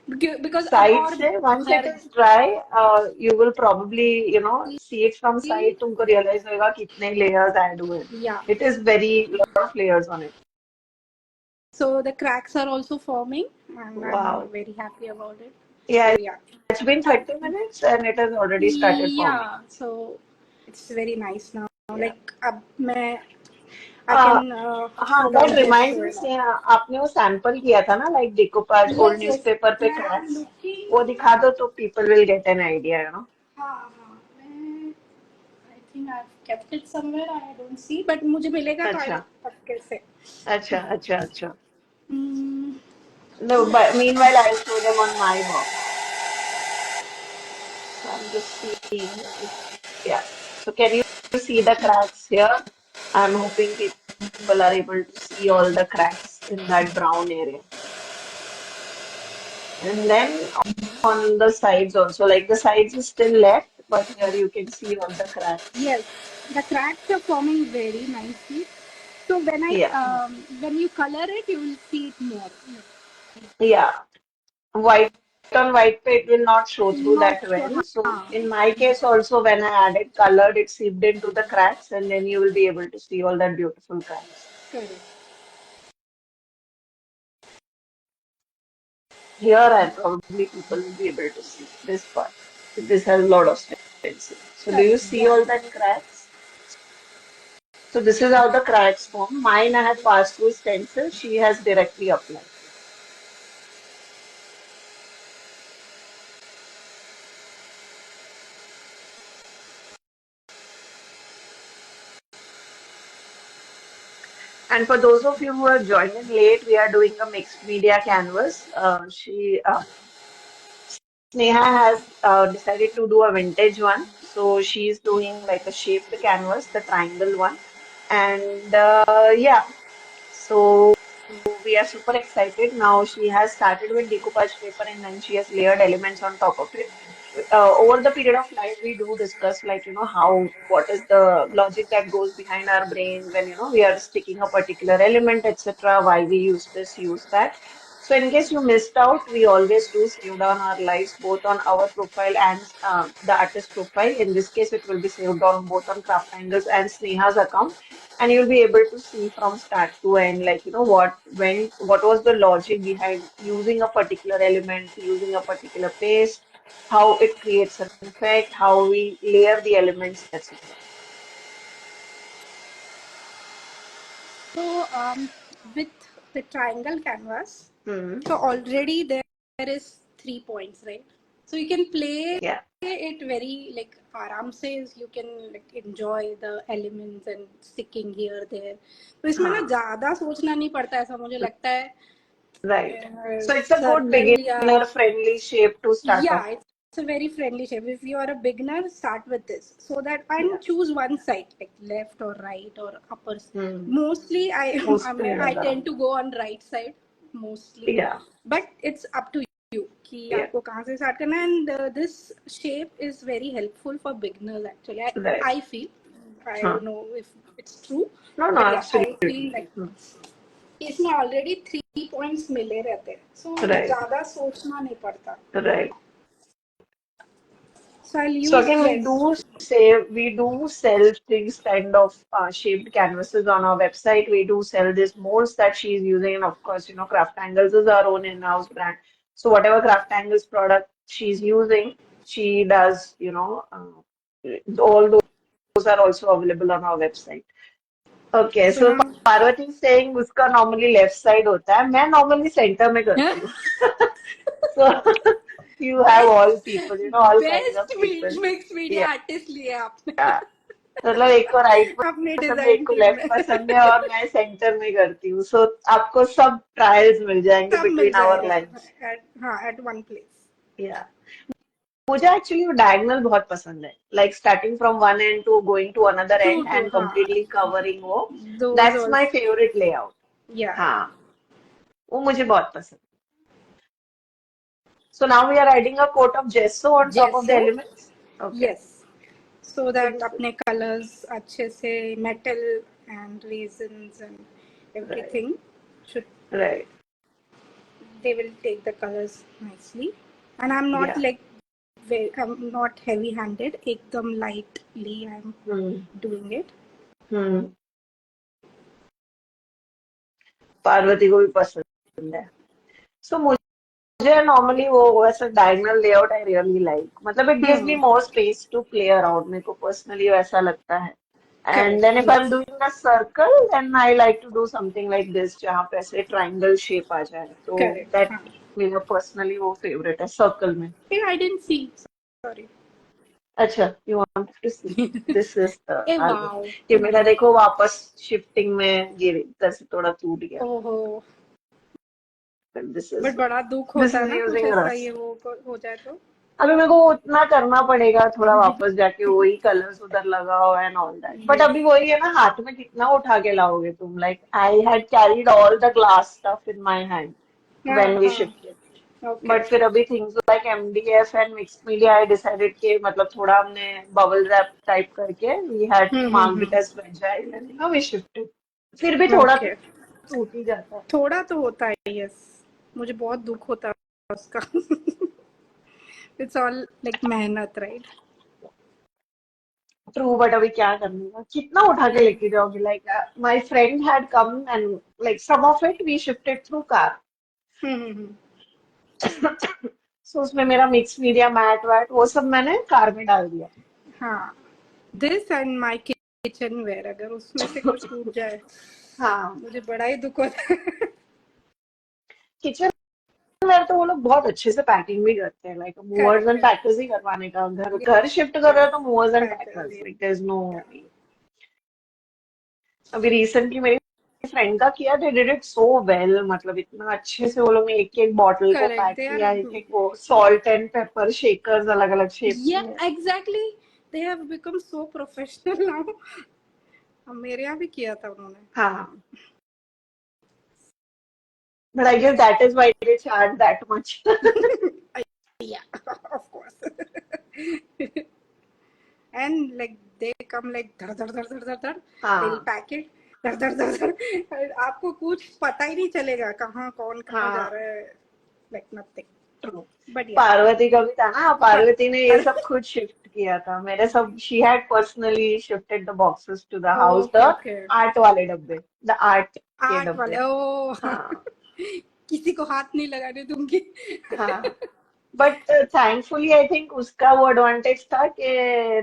because अब Side और से, once it भर is dry, you will probably, see it from side. तुमको realize होगा कितने layers add हुए हैं. yeah. It is very lot of layers on it. So the cracks are also forming, and I'm Wow. very happy about it. Yeah, So yeah, it's been 30 minutes and it has already started forming. yeah. So it's very nice now. Yeah. Like अब मैं I Uh, can हाँ, full that on just reminds show me it से off. आपने वो sample किया था ना like decoupage old Yes, yes. newspaper पे I'm cracks looking. वो दिखा दो तो people will get an idea. हाँ हाँ मैं I think I've kept it somewhere. I don't see, but मुझे मिलेगा तो अच्छा I'll पक्के से. अच्छा अच्छा अच्छा Mm, No, but meanwhile I'll show them on my box. So I'm just seeing if yeah. So can you see the cracks here? I'm hoping people are able to see all the cracks in that brown area. And then on the sides also, like the sides is still left, but here you can see all the cracks. yes, the cracks are forming very nicely. So Yeah, when you color it, you will see it more. yeah. White on white it will not show through Not that sure. well. So हाँ, in my case also, when I added colored, it seeped into the cracks, and then you will be able to see all that beautiful cracks. correct. Here, and probably people will be able to see this part. This has a lot of stencil. So do you Correct. see Yeah. all that cracks? So this is how the cracks form. Mine I had passed through stencil. She has directly applied. And for those of you who are joining late, we are doing a mixed media canvas. Sneha has decided to do a vintage one. So she's doing like a shaped canvas, the triangle one. And yeah, so we are super excited. Now she has started with decoupage paper and then she has layered elements on top of it. Over the period of life, we do discuss like, what is the logic that goes behind our brain when, we are sticking a particular element, etc., why we use this, use that. So in case you missed out, we always do save down our lives both on our profile and the artist profile. In this case, it will be saved on both on Craft Angles and Sneha's account, and you'll be able to see from start to end, like what was the logic behind using a particular element, using a particular paste, how it creates an effect, how we layer the elements, etc. So with the triangle canvas, Hmm. so already there is 3 points, right? So you can play Yeah, it very like आराम से you can like enjoy the elements and sticking here there. तो इसमें ना huh. ज़्यादा सोचना नहीं पड़ता ऐसा मुझे लगता है Right. So it's a good circle या beginner friendly shape to start off yeah, with. it's a very friendly shape. If you are a beginner, start with this so that Yeah. and choose one side like left or right or upper. Hmm. Mostly, Mostly I the tend to go on right side mostly, yeah, but it's up to you कि yeah, आपको कहाँ से start करना है. And this shape is very helpful for beginners actually. right. I feel I Huh. don't know if it's true, No, no, but yeah, I feel absolutely. like इसमें already 3 points मिले रहते हैं सो Right, ज्यादा सोचना नहीं पड़ता. right. So I'll So use, again, yes. we do sell these kind of shaped canvases on our website. We do sell these molds that she's using, and of course, Craft Angles is our own in-house brand. So whatever Craft Angles product she's using, she does, all those are also available on our website. Okay, So so now, Parvati is saying उसका normally left side होता है, मैं normally center में करती हूँ. So you have all people, all kinds of best people. Mix media Yeah. Artist लिया आपने मतलब एक को राइट अपने पसंद है, डिजाइन एक को टीम लेफ्ट में पसंद है, और मैं सेंटर में करती हूँ. सो आपको सब ट्रायल्स मिल जाएंगे सब मिल बिटवीन आवर जाएगा लाइन्स. हाँ एट वन प्लेस या मुझे एक्चुअली वो डायगोनल बहुत पसंद है, like starting from one end to going to another true end true end हाँ कंप्लीटली कवरिंग वो. Those that's my also favourite layout. या हाँ, वो मुझे बहुत पसंद है. So now we are adding a coat of gesso on top of the gesso elements. Okay. Yes so so that this is अपने कलर्स अच्छे से metal and resins and right. Everything should right. they will take the colors nicely and I'm not या. like I'm not heavy handed ekdam lightly I'm hmm. doing it hmm. Parvati को भी पसंद है. So मुझे normally वो वैसा diagonal layout I really like. मतलब it gives me hmm more space to play around. मेरे को पर्सनली वैसा लगता है. And correct then if I am yes doing a circle, then I like to do something like this, जहाँ पे ऐसे triangle shape आ जाए. तो correct दैट मेरा पर्सनली वो फेवरेट है सर्कल में. hey I didn't see sorry अच्छा, you want to see. This is the hey album. wow ये मेरा देखो वापस शिफ्टिंग में गिर इधर से थोड़ा टूट गया. oh दिस बट इज बड़ा दुख दिस होता है इज ना कुछ यूजिंग ऐसा ये रस्ट. वो हो जाए तो अभी मेरे को उतना करना पड़ेगा, थोड़ा वापस जाके वही कलर्स उधर लगाओ and all that. But yes अभी वही है ना, हाथ में कितना उठा के लाओगे तुम. Like I had carried all the glass stuff in my hand when we हाँ शिफ्टेड. okay बट फिर अभी things like MDF and mixed media I decided के मतलब थोड़ा हमने बबल रैप टाइप करके we had marked it as fragile and we shifted. फिर भी थोड़ा okay टूट ही जाता है. थोड़ा तो होता है यस मुझे बहुत दुख होता है उसका इट्स ऑल लाइक मेहनत राइट ट्रू. बट अभी क्या करने का, कितना उठा के लेके जाओगे. Like my friend had come and like some of it we shifted through car. Hmm so उसमें मेरा मिक्स मीडिया मैट वैट वो सब मैंने कार में डाल दिया. हाँ this and my kitchen where अगर उसमें से कुछ टूट जाए हाँ, मुझे बड़ा ही दुख होता है किचन वेयर तो वो लोग बहुत अच्छे से पैकिंग भी करते हैं. Like movers correct and correct packers ही करवाने का. घर घर शिफ्ट कर रहे हो तो movers and packers packers. Like there is no. अभी रिसेंटली मेरी फ्रेंड का किया, they did it so well. मतलब इतना अच्छे से वो लोग ने एक एक बॉटल को करेक्ट पैक दे आर किया, एक एक वो सॉल्ट एंड पेपर शेकर्स अलग अलग शेप्स या में. Exactly they have become so professional now मेरे यहाँ भी किया था उन्होंने हाँ. But I guess that is why they charge that much. yeah of course and like they come like धड़ धड़ धड़ धड़ धड़ धड़ they'll हाँ. pack it धड़ धड़ धड़ धड़ आपको कुछ पता ही नहीं चलेगा कहाँ कौन कहाँ जा हाँ. रहा है like nothing True. but yeah Parvati का भी था ना, पार्वती ने ये पर सब खुद शिफ्ट किया था. मेरे सब she had personally shifted the boxes to the house. Okay the okay art वाले डब्बे, द आर्ट के आर्ट वाले डब्बे. ओ हाँ. किसी को हाथ नहीं लगाने दूंगी हाँ. बट थैंकफुली आई थिंक उसका वो एडवांटेज था कि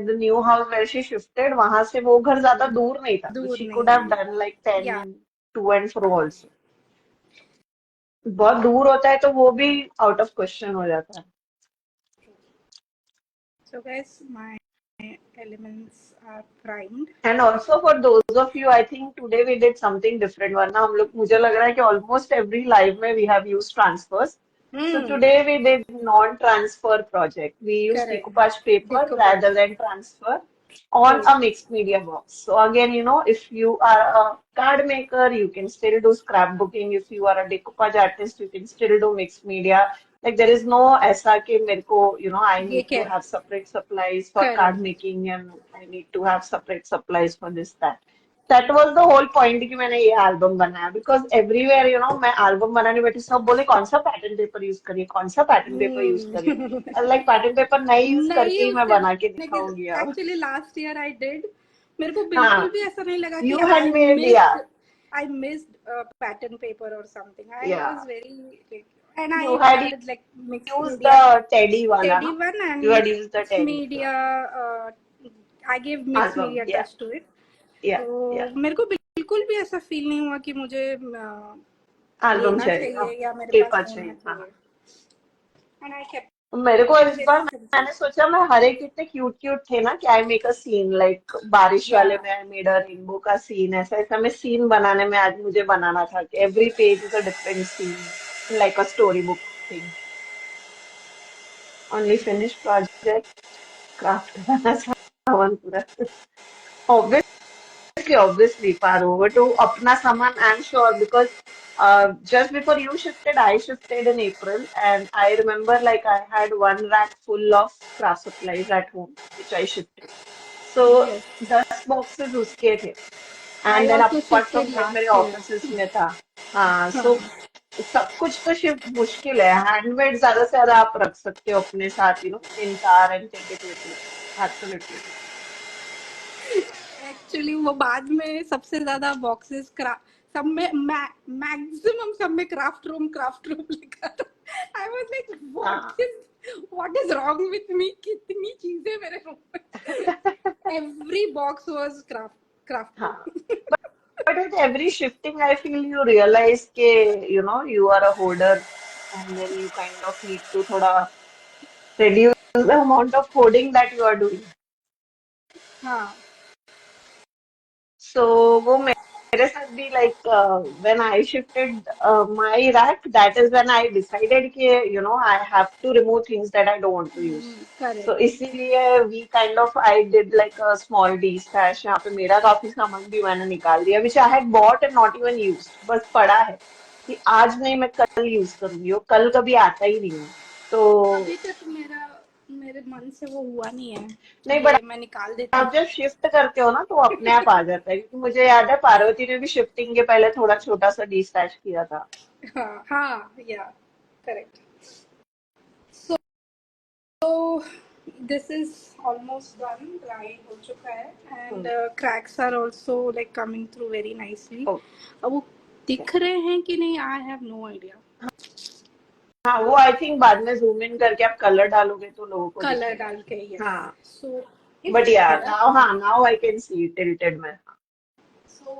the new house where she shifted, वहां से वो घर ज्यादा दूर नहीं था. तो दूर शी नहीं कुड हैव है डन लाइक 10 या टू एंड फ्रो ऑल्सो. बहुत दूर होता है तो वो भी आउट ऑफ क्वेश्चन हो जाता है. so guys my elements are primed And also for those of you, I think today we did something different. वरना हम लोग, मुझे लग रहा है कि almost every live में we have used transfers. So hmm today we did non-transfer project. We used correct decoupage paper decoupage rather than transfer on true a mixed media box. So again, if you are a card maker, you can still do scrapbooking. If you are a decoupage artist, you can still do mixed media. Like there is no ऐसा कि मेरे को, I ये need क्या to है have separate supplies for card correct making and I need to have separate supplies for this, that. that was the whole point कि मैंने ये एल्बम बनाया because everywhere you know मैं एल्बम बनाने बैठी सब बोले कौन सा पैटर्न पेपर यूज करिए कौन सा पैटर्न पेपर यूज करिए लाइक पैटर्न पेपर नहीं यूज नहीं करके ही यूज मैं बना के करने की दिखाऊंगी अब actually last year I did मेरे को बिल्कुल हाँ भी ऐसा नहीं लगा कि you had made yeah I missed pattern paper or something I yeah was very and I you had added like mixed used media the Teddy wala Teddy na one you and had used the mixed Teddy media I gave mixed album media yeah touch to it yeah yeah तो मेरे को बिल्कुल भी ऐसा feel नहीं हुआ कि मुझे एल्बम लेना चाहिए हाँ चाहिए या मेरे पास पेपर होना चाहिए हाँ चाहिए and I kept मेरे को इस it बार simple मैंने सोचा मैं हर एक इतने क्यूट क्यूट थे ना कि I make a scene like बारिश वाले yeah में आई मेड अ रेनबो का सीन ऐसा ऐसा मैं सीन बनाने में आज मुझे बनाना था कि every page is a different scene like a story book thing only finish project craft करना सामान पूरा obviously far over to Apna Saman, I'm sure, because just before you shifted, I shifted in April, and I remember like I had one rack full of craft supplies at home, which I shifted. So yes 10 boxes उसके थे, I and then also apart shifted from that मेरे last year offices में था. हाँ, so हाँ सब कुछ तो शिफ्ट मुश्किल है. हैंडमेड ज्यादा से ज्यादा आप रख सकते हो अपने साथ, in car and take it with you. Absolutely. Actually वो बाद में सबसे ज्यादा बॉक्सेस सब में मैक्सिमम सब में क्राफ्ट रूम लिखा था आई वाज लाइक हाँ. What is wrong with me कितनी चीजें मेरे रूम में एवरी बॉक्स वाज क्राफ्ट हाँ. Room But with every shifting, I feel you realize you are a hoarder and then you kind of need to thoda reduce the amount of hoarding that you are doing. हाँ So वो मेरे साथ भी like when I shifted my rack, that is when I decided कि I have to remove things that I don't want to use. So correct इसीलिए we kind of I did like a small de-stash. यहाँ पे मेरा काफी सामान भी मैंने निकाल दिया which I had bought and not even used. बस पड़ा है कि आज नहीं मैं कल यूज करूंगी वो कल कभी आता ही नहीं है. तो अभी तक मेरे मन से वो हुआ नहीं है नहीं कि बट ये मैं निकाल देती आप जब शिफ्ट करते हो ना तो वो अपने आप आ जाता है क्योंकि मुझे याद है पार्वती ने भी शिफ्टिंग के पहले थोड़ा छोटा सा डिस्पैच किया था. हाँ हाँ या correct so this is almost done dry हो चुका है and hmm, cracks are also like coming through very nicely okay. अब वो दिख रहे हैं कि नहीं I have no idea हाँ वो आई थिंक बाद में जूम इन करके आप कलर डालोगे तो लोगों को कलर दिखेगा. डाल के yes हाँ so it's बट या there नाउ हाँ now I can see tilted में. so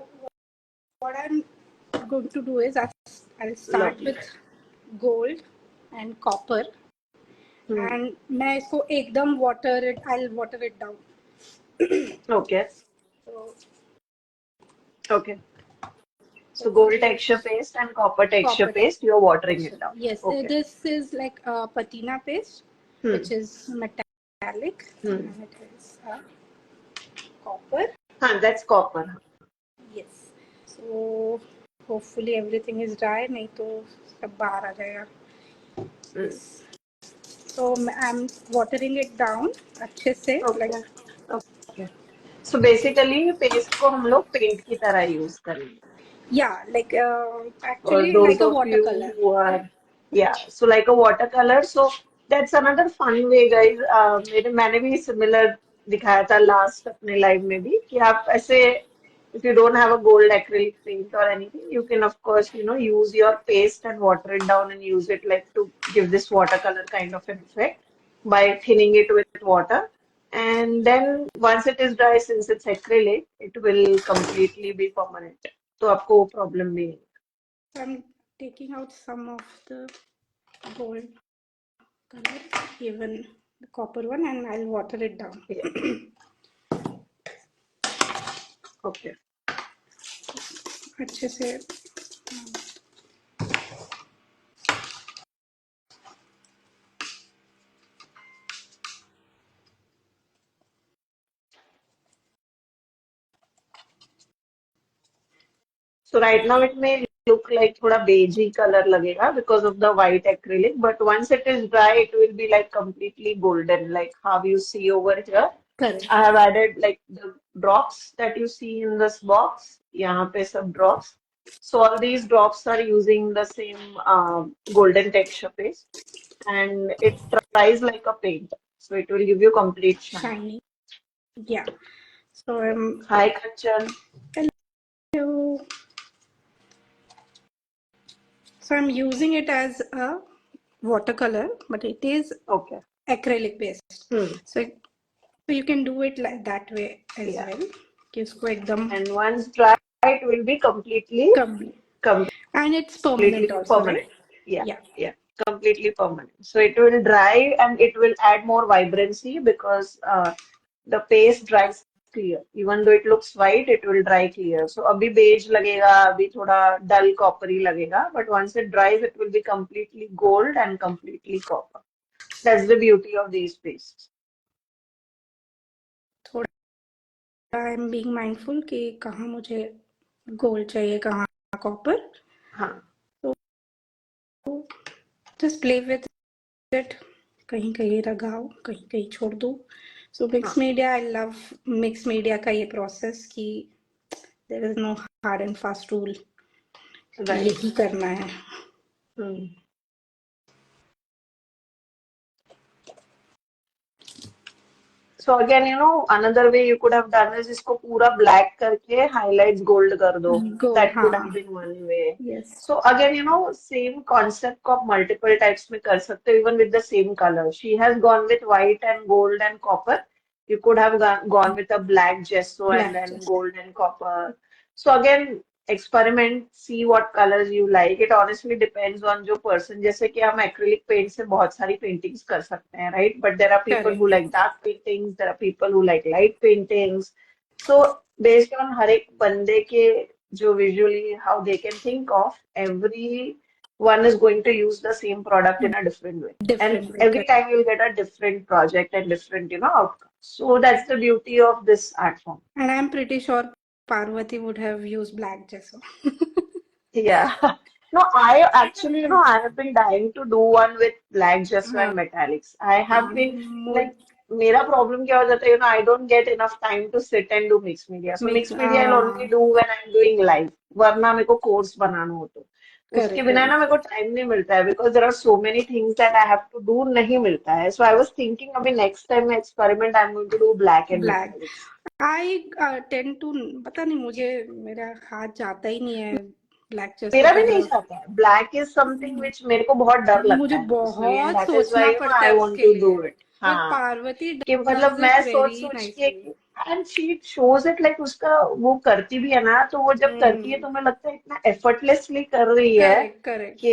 what I'm going to do is I'll start lovely. with gold and copper hmm. and मैं इसको एकदम I'll water it down okay. so okay. So gold hopefully texture paste and copper texture copper paste, you're watering texture. it down. Yes, Okay. this is like a patina paste, Hmm. which is metallic, Hmm. and it is copper. हाँ, that's copper. Yes. So hopefully everything is dry, नहीं तो सब बाहर आ जाएगा. Hmm. Yes. So I'm watering it down अच्छे से like Okay. Okay. So basically paste को हम लोग पेंट की तरह यूज करेंगे. yeah like Or actually those like a of you watercolor. who are, yeah, so like a watercolor. So that's another fun way, guys. मैंने भी similar दिखाया था last अपने live में भी कि आप ऐसे if you don't have a gold acrylic paint or anything, you can of course use your paste and water it down and use it like to give this watercolor kind of an effect by thinning it with water. And then once it is dry, since it's acrylic, it will completely be permanent. तो आपको वो problem भी नहीं. I'm taking out some of the gold color, even the copper one, and I'll water it down. Yeah. Okay. अच्छे से So right now it may look like थोड़ा beigey color लगेगा because of the white acrylic, but once it is dry, it will be like completely golden, like how you see over here. करें I have added like the drops that you see in this box. यहाँ पे सब drops. So all these drops are using the same golden texture paste, and it dries like a paint. So it will give you complete shine. Shiny. Yeah. So I'm Hi, Kanchan. hello. So I'm using it as a watercolor, but it is Okay. acrylic based. Hmm. So you can do it like that way as Yeah. well. कि उसको एकदम And once dry, it will be completely, complete. And it's completely permanent also, permanent. right? Yeah. Yeah. Yeah. Completely permanent. So it will dry and it will add more vibrancy because the paste dries clear. Even though it looks white, it will dry clear. So अभी beige लगेगा, अभी थोड़ा dull coppery लगेगा, but once it dries, it will be completely gold and completely copper. That's the beauty of these pastes. थोड़ा I am being mindful कि कहाँ मुझे gold चाहिए, कहाँ कॉपर. हाँ. Just play with it. कहीं कहीं लगाओ, कहीं कहीं छोड़ दो. सो मिक्स हाँ. Media, I love mix media का ये प्रोसेस कि there is no hard and fast rule कि Right. यही करना है. Hmm. So again, another way you could have done is इसको पूरा black करके highlights gold कर दो. गोल्ड. That could हाँ. have been one way. Yes. So again, same concept को आप multiple types में कर सकते हो, even with the same color. She has gone with white and gold and copper. You could have gone with a black gesso and black then just. gold and copper. So again, experiment, see what colors you like. It honestly depends on जो person. जैसे कि हम acrylic paint से बहुत सारी paintings कर सकते हैं, right? But there are people who correct. like dark paintings. There are people who like light paintings. So based on हर एक बंदे के जो visually how they can think of, every one is going to use the same product in a different way. And different way. every time you'll get a different project and different, outcome. So that's the beauty of this art form. And I'm pretty sure Parvati would have used black gesso. Yeah. No, I actually, I have been dying to do one with black gesso हाँ. and metallics. I have been मुझ like, मेरा problem क्या हो जाता है, I don't get enough time to sit and do mixed media. So mix. mixed media I'll only do when I'm doing live. वरना मेरे को course बनाना हो तो. उसके करेक्ट बिना ना करेक्ट. मेरे को टाइम नहीं मिलता है because there are so many things that I have to do नहीं मिलता है. So I was thinking अभी next time मैं experiment I'm going to do black and black. metallics. I tend to, पता नहीं मुझे, मेरा हाथ जाता ही नहीं है ब्लैक जेसो मेरा की भी नहीं तरफ. चाहता है ब्लैक इज समथिंग विच मेरे को बहुत डर लगता मुझे है उसमें बहुत दैट इज सोचना व्हाई पड़ता आई है वांट उसके टू लिए. डू इट बट हाँ पार्वती कि मतलब डज मैं इट सोच वेरी सोच के nicely. And she shows it like उसका वो करती भी है ना तो वो जब करती है तो मुझे लगता है इतना एफर्टलेसली कर रही है करेक्ट करेक्ट. कि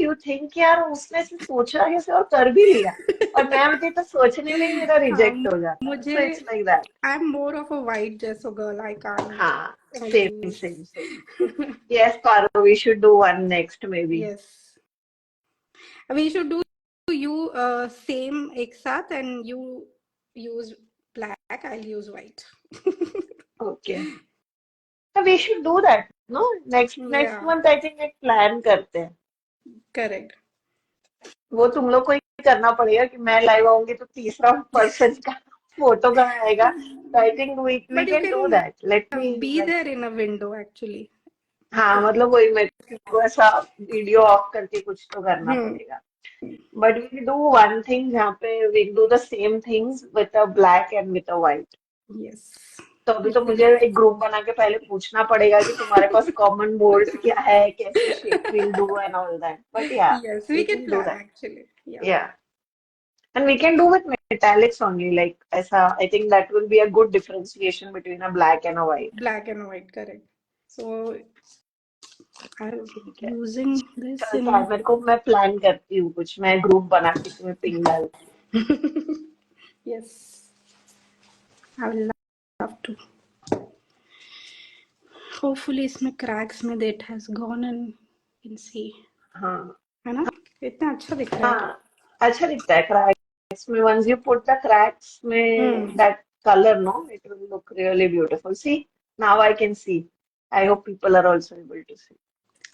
यू थिंक यार उसने से सोचा कैसे और कर भी लिया और मैं होती तो सोचने में ही मेरा हाँ. रिजेक्ट हो जाता मुझे, so it's like that I am more of a white जेसो गर्ल. आई कांट हाँ same use. Same same yes Paro we should do one next maybe yes. We should do you same एक साथ, and you use black, I use white. okay. We should do that, no? Next या. month I think एक plan करते हैं. Correct. वो तुम लोग को ही करना पड़ेगा कि मैं लाइव आऊंगी तो तीसरा पर्सन का फोटो कहाँ आएगा. So I think we but you can do can that. Let me be like there in a window actually. हाँ मतलब वही मेरे को ऐसा वीडियो ऑफ करके कुछ तो करना हम्म. पड़ेगा. But we do one thing जहाँ पे we do the same things with a black and with a white. Yes. तो अभी तो मुझे एक ग्रुप बना के पहले पूछना पड़ेगा कि तुम्हारे पास कॉमन मोड्स क्या है कैसे shape will do and all that but yeah yes, we we can can do plan that actually. Yeah. Yeah and we can do with metallics only like ऐसा I think that will be a good differentiation between a black and a white. Black and white. Correct. So I am ठीक है using this चलता इन. है मेरे को मैं plan करती हूँ कुछ मैं ग्रुप बना के तुम्हें पिंग डालती yes, I will love to. Hopefully इसमें क्रैक्स में that has gone and can see. हूँ. हाँ है ना? इतना अच्छा दिख रहा है. हाँ अच्छा दिखता है क्रैक्स में once you put the cracks में हम्म. that color no it will look really beautiful see now I can see I hope people are also able to see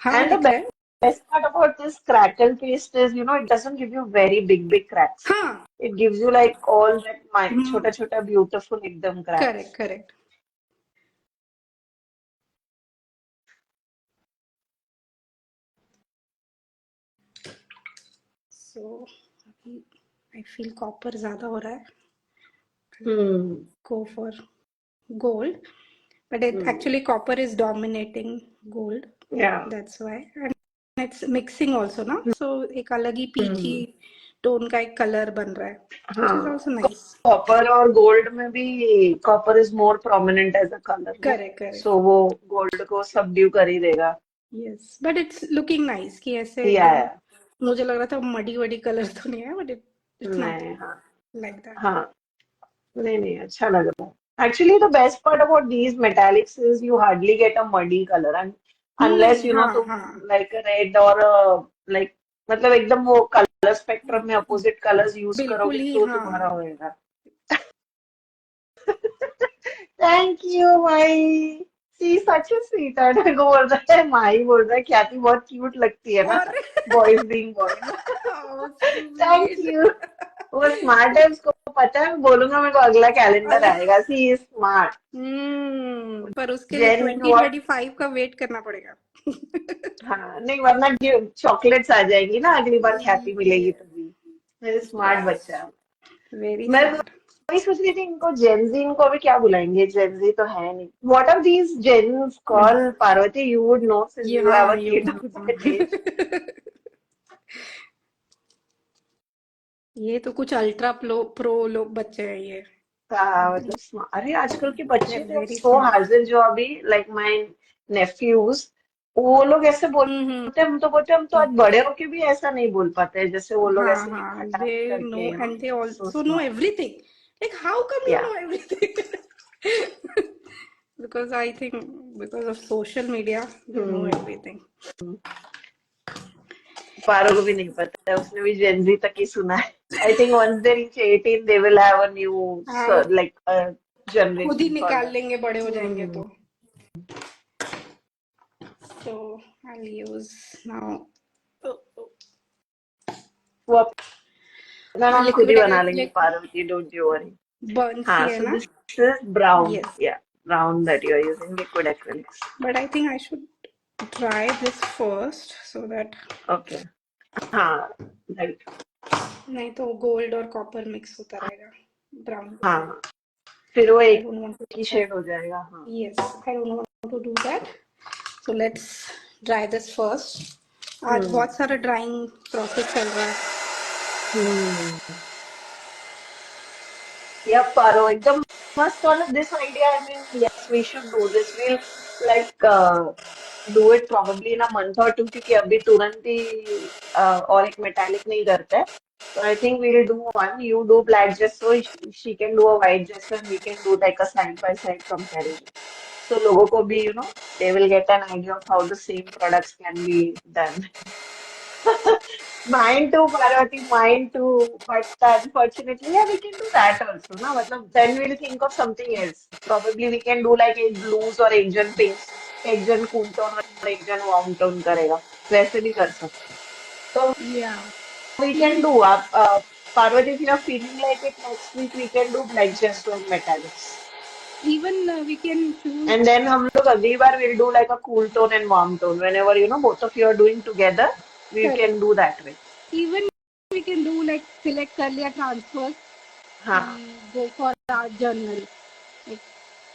हाँ and दिख the रहा है. best part about this crackle paste is, it doesn't give you very big cracks. हाँ. It gives you like all that my Hmm. chota chota beautiful ekdam Correct, cracks. correct. So अभी I feel copper ज़्यादा हो रहा है. Hmm. Go for gold, but it Hmm. actually copper is dominating gold. Yeah. That's why, and it's mixing also, ना. So एक अलग ही peachy Hmm. tone का एक color बन रहा है, which is हाँ, also nice. कॉपर और गोल्ड में भी copper is more prominent as a colour ना, Correct, correct. सो वो गोल्ड को सबड्यू कर ही देगा. Yes, but it's looking nice कि ऐसे या एकदम मुझे लग रहा था मडी वडी कलर तो नहीं है, but it's not नहीं, हाँ like that. हाँ, नहीं नहीं, अच्छा लग रहा है. Actually the best part about these metallics is you hardly get a muddy colour, and unless हाँ तुम हाँ लाइक रेड और लाइक मतलब एकदम वो कलर स्पेक्ट्रम में अपोजिट कलर्स यूज बिल्कुल करोगे ही तो हाँ. तुम्हारा होएगा. Thank you my. See such a sweetheart. मेरे को बोल रहा है, माई बोल रहा है ख्याति बहुत क्यूट लगती है ना, और boys being boys. how thank sweet. You. वो स्मार्ट है, उसको पता है. मैं बोलूंगा मेरे को अगला कैलेंडर अगर आएगा. सी इज स्मार्ट. पर उसके लिए जेन व्हाट. 2025 का वेट करना पड़ेगा. हाँ नहीं, वरना चॉकलेट्स आ जाएंगी ना अगली बार ख्याति मिलेगी तभी. मेरे स्मार्ट बच्चा है. वेरी मैं स्मार्ट. वही सोच रही थी, इनको जेनजी, इनको अभी क्या बुलाएंगे, जेनजी तो है नहीं. What are these gens call, Parvati? You would know since ये यू हैव हाँ अ ये किड ऑफ दैट एज. ये तो कुछ अल्ट्रा प्रो लोग बच्चे हैं ये. का मतलब अरे आजकल के दे बच्चे, are they are very so smart. हाजिर. जो अभी लाइक माय नेफ्यूज, वो लोग ऐसे हम्म. बोलते हैं. हम तो बोलते हैं, हम तो आज बड़े होके भी ऐसा नहीं बोल पाते हैं जैसे वो लोग हाँ ऐसे हाँ, खटाक दे नो करके, and they so also know smart. Everything. Like how come you yeah know everything? Because I think because of social media they know hmm. everything. Paro को भी नहीं पता है, उसने भी जेनजी तक ही सुना है. I think once they reach 18 they will have a new हाँ वो लाइक खुद ही जनरेशन फॉर निकाल देम. लेंगे बड़े हो जाएंगे हम्म. तो. So I'll use now वो अपना नाम खुद ही liquid बना लेंगे, acrylic Parvati, don't you worry. burns हाँ, ही है so ना. this is brown. Yes, Yeah, brown that you are using, liquid acrylics. but I think I should dry this first so that Okay. हाँ, right. नहीं तो gold और copper mix होता रहेगा brown के साथ. हाँ, फिर वो I एक don't want to ही do that. शेड हो जाएगा. हाँ. Yes, I don't want to do that. So let's dry this first. आज हम्म. बहुत सारा ड्राइंग प्रोसेस चल रहा है. हम्म. Yep, Paro, ekdam must on this idea. I mean, yes, we should do this. We'll like do it probably in a month or two क्योंकि अभी तुरंत ही और एक metallic नहीं करते. So I think we'll do one. You do black gesso, she can do a white gesso, and we can do like a side by side comparison. So लोगों को भी, they will get an idea of how the same products can be done. Mine too, Parvati, mine too. But unfortunately, yeah, we can do that also, na? Matlab, then we'll think of something else. Probably we can do like एक blues और एक जन pinks, एक जन cool tone और एक जन warm tone करेगा. वैसे भी कर सकते हैं. So Yeah. we can Even do. Parvati, if you are feeling like it, next week we can do black gesso and metallics. even we can choose. And then हम लोग अगली बार we'll do like a cool tone and warm tone. Whenever, both of you are doing together, we Correct. can do that way. Even we can do like select कर लिया transfer. हाँ. Go for art journal. Like,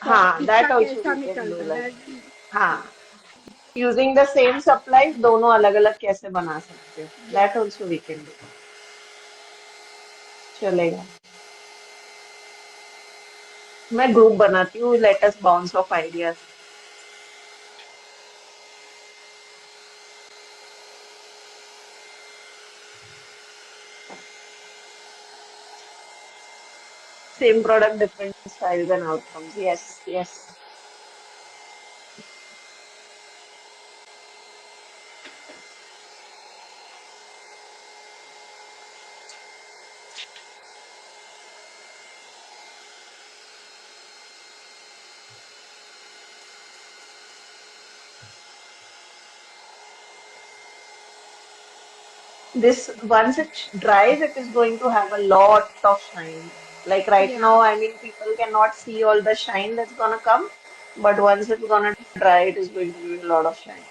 हाँ, किसका that also कैसा we can निकल do रहा like. है. हाँ, using the same supplies, दोनों अलग अलग कैसे बना सकते हो, Yes. that also we can do. चलेगा. मैं ग्रुप बनाती हूँ, let us bounce off ideas. Same product, different styles and outcomes. Yes, yes. this once it dries, it is going to have a lot of shine. Like right Yeah, now, I mean, people cannot see all the shine that's gonna come, but once it's gonna dry, it is going to be a lot of shine.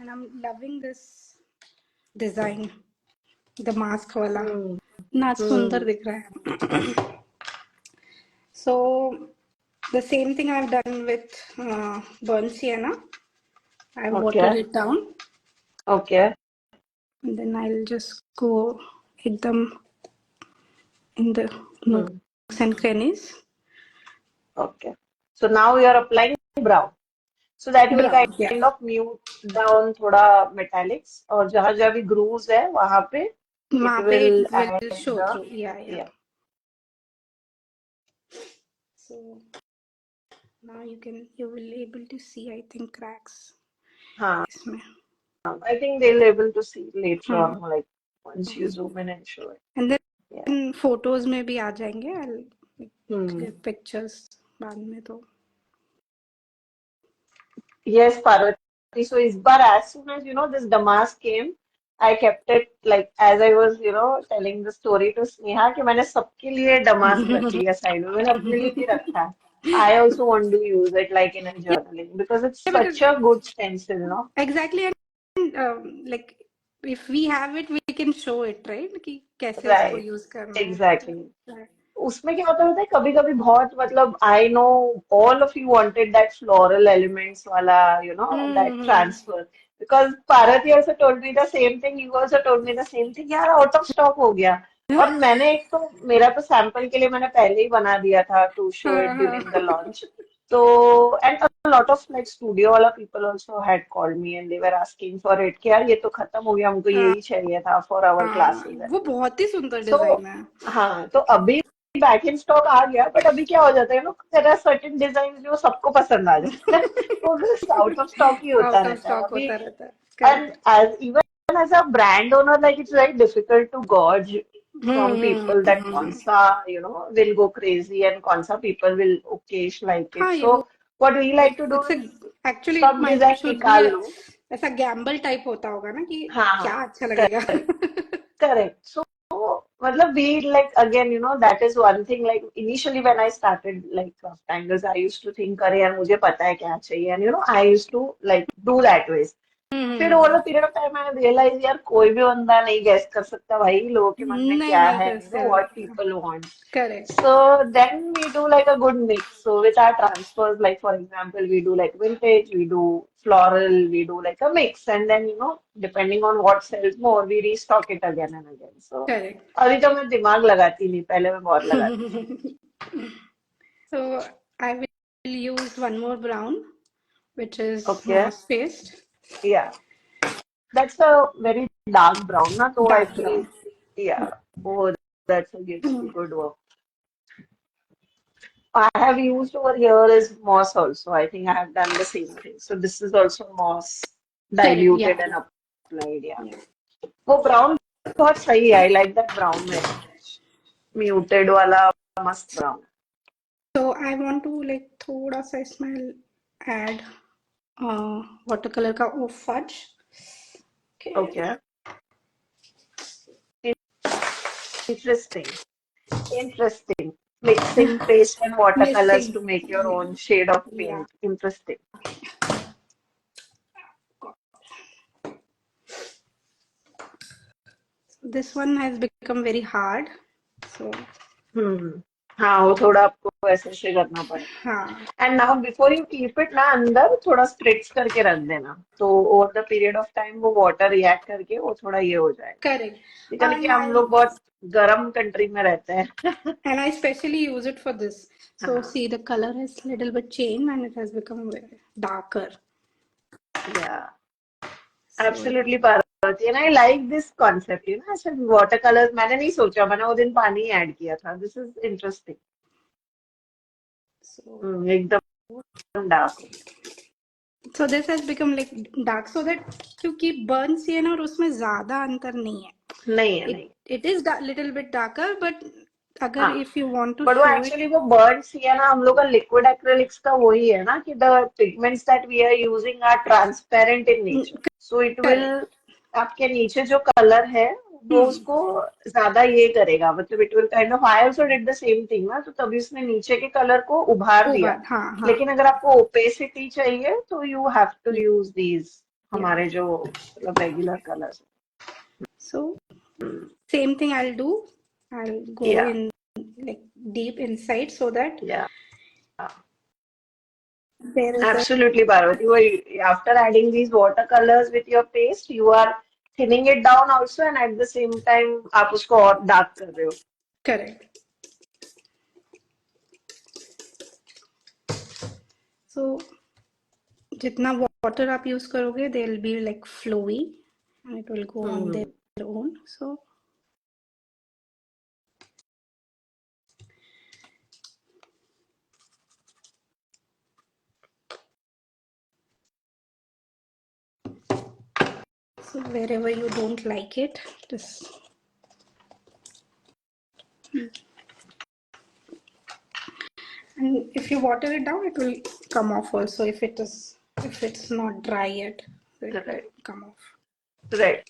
and I'm loving this design, the mask वाला Hmm. ना सुंदर Hmm. दिख रहा है. So the same thing I've done with burnt sienna. I watered Okay. it down, Okay. and then I'll just go ekdam in the Hmm. nooks and crannies. Okay. So now you are applying brown. So that will Brown, yeah. kind of mute down थोड़ा metallics और जहाँ जहाँ भी grooves है वहाँ पे it वहाँ पे will it will add show the through. Yeah, yeah. yeah. So now you will able to see, I think, cracks हाँ. इसमें. I think they'll able to see later Hmm. on, like once you zoom in and show it. And Yeah. then photos में भी आ जाएंगे. I'll Hmm. click pictures बाद में तो. Yes, Parvati. So इस बार as soon as this damask came, I kept it like as I was telling the story to Sneha कि मैंने सबके लिए damask रख लिया साइड में मैंने अपने लिए नहीं रखा है. I also want to use it like in a journaling because it's Yeah, such because a good stencil, no? exactly, and like if we have it, we can show it, right? कि कैसे उसको Right. use करना है. Exactly. Right. उसमें क्या होता है कभी कभी बहुत मतलब I know all of you wanted that floral elements वाला that Hmm. Transfer because Bharati also told me the same thing you also told me the same thing यार आउट ऑफ स्टॉक हो गया और मैंने एक तो मेरा तो सैंपल के लिए मैंने पहले ही बना दिया था टू शो इट हाँ, हाँ. ड्यूरिंग द लॉन्च तो and a lot of like studio वाला people also had called me and they were asking for it कि यार ये तो खत्म हो गया हमको हाँ, यही चाहिए था for our classes and वो बहुत ही सुंदर so डिजाइन है. हाँ तो अभी बैक इन स्टॉक आ गया बट अभी क्या हो जाता है देयर आर सर्टेन डिजाइन जो सबको पसंद आ जाता है वो बस आउट ऑफ स्टॉक ही होता आउट ऑफ रहता है स्टॉक अभी होता रहता है. And correct. As even as a brand owner like it's very difficult to gauge hmm from people that hmm. Konsa, will go crazy and Konsa people will okayish like it. हाँ, ये So वो what we like to do it's is actually it सब might design should be निकाल लो. ऐसा Gamble type होता होगा ना कि हाँ क्या हाँ अच्छा लगेगा. correct. So, matlab we like again, that is one thing. Like initially when I started like craft angles, I used to think, अरे यार मुझे पता है क्या चाहिए, and I used to like do that way. फिर over the period of time मैंने realise यार कोई भी बंदा नहीं गेस कर सकता भाई लोगों के मन में नहीं क्या नहीं है कर व्हाट सकता. People want correct. so then we do like a good mix so with our transfers like for example we do like vintage we do floral we do like a mix and then depending on what sells more we restock it again and again so correct. अभी तो मैं दिमाग लगाती नहीं पहले मैं बहुत लगाती थी. So I will use one more brown, which is Okay. mass paste. Yeah, that's a very dark brown na so I Dark feel brown. yeah oh that's a good work. I have used over here is moss also. I think I have done the same thing. So this is also moss Correct. diluted Yeah. and applied. Yeah. Yeah. वो brown बहुत सही है. I like that brown very much. Muted वाला मस्त brown. So I want to like थोड़ा सा इसमें add watercolor का वो fudge. Okay. Okay. Interesting. Interesting. Mixing paste and watercolors Missing. to make your own shade of Yeah. paint. Interesting. This one has become very hard. So हाँ वो थोड़ा आपको ऐसे ऐसे करना पड़ेगा. हाँ. And now before you keep it ना अंदर थोड़ा स्प्रिट्स करके रख देना तो over the period of time वो वाटर रिएक्ट करके वो थोड़ा ये हो जाएगा Correct. लेकिन कि And हम लोग बहुत गर्म कंट्री में रहते हैं. I especially use it for this. So हाँ see, the color has little bit changed and it has become very darker. या So absolutely Parvati and I like this concept ऐसे वाटर कलर्स मैंने नहीं सोचा मैंने वो दिन पानी ऐड किया था दिस इज इंटरेस्टिंग. so एकदम dark. so this has become like dark so that क्योंकि burn sienna और उसमें ज्यादा अंतर नहीं है. नहीं है It नहीं. it is little bit darker, but अगर हाँ, if you want to but वो show it, एक्चुअली वो बर्ड्स या ना हम लोग का लिक्विड एक्रेलिक्स का वही है ना कि the pigments that we are using are transparent in nature, so it will correct. आपके नीचे जो कलर है वो हम्म, उसको ज्यादा ये करेगा, मतलब it will kind of, I also did the same thing ना, तो तभी उसने नीचे के कलर को उभार दिया। उबाल, हाँ हाँ, लेकिन अगर आपको ओपेसिटी चाहिए तो you have to use these, yeah. हमारे जो मतलब regular colours. So same thing I'll do. I'll go या in like deep inside so that या there is a Absolutely, Parvati. After adding these watercolors with your paste, you are thinning it down also, and at the same time, आप उसको और dark कर रहे हो. correct. So जितना water आप use करोगे, they'll be like flowy and it will go on Hmm. their own. So wherever you don't like it, just and if you water it down, it will come off also. If it's not dry yet, so it will Right, come off. right.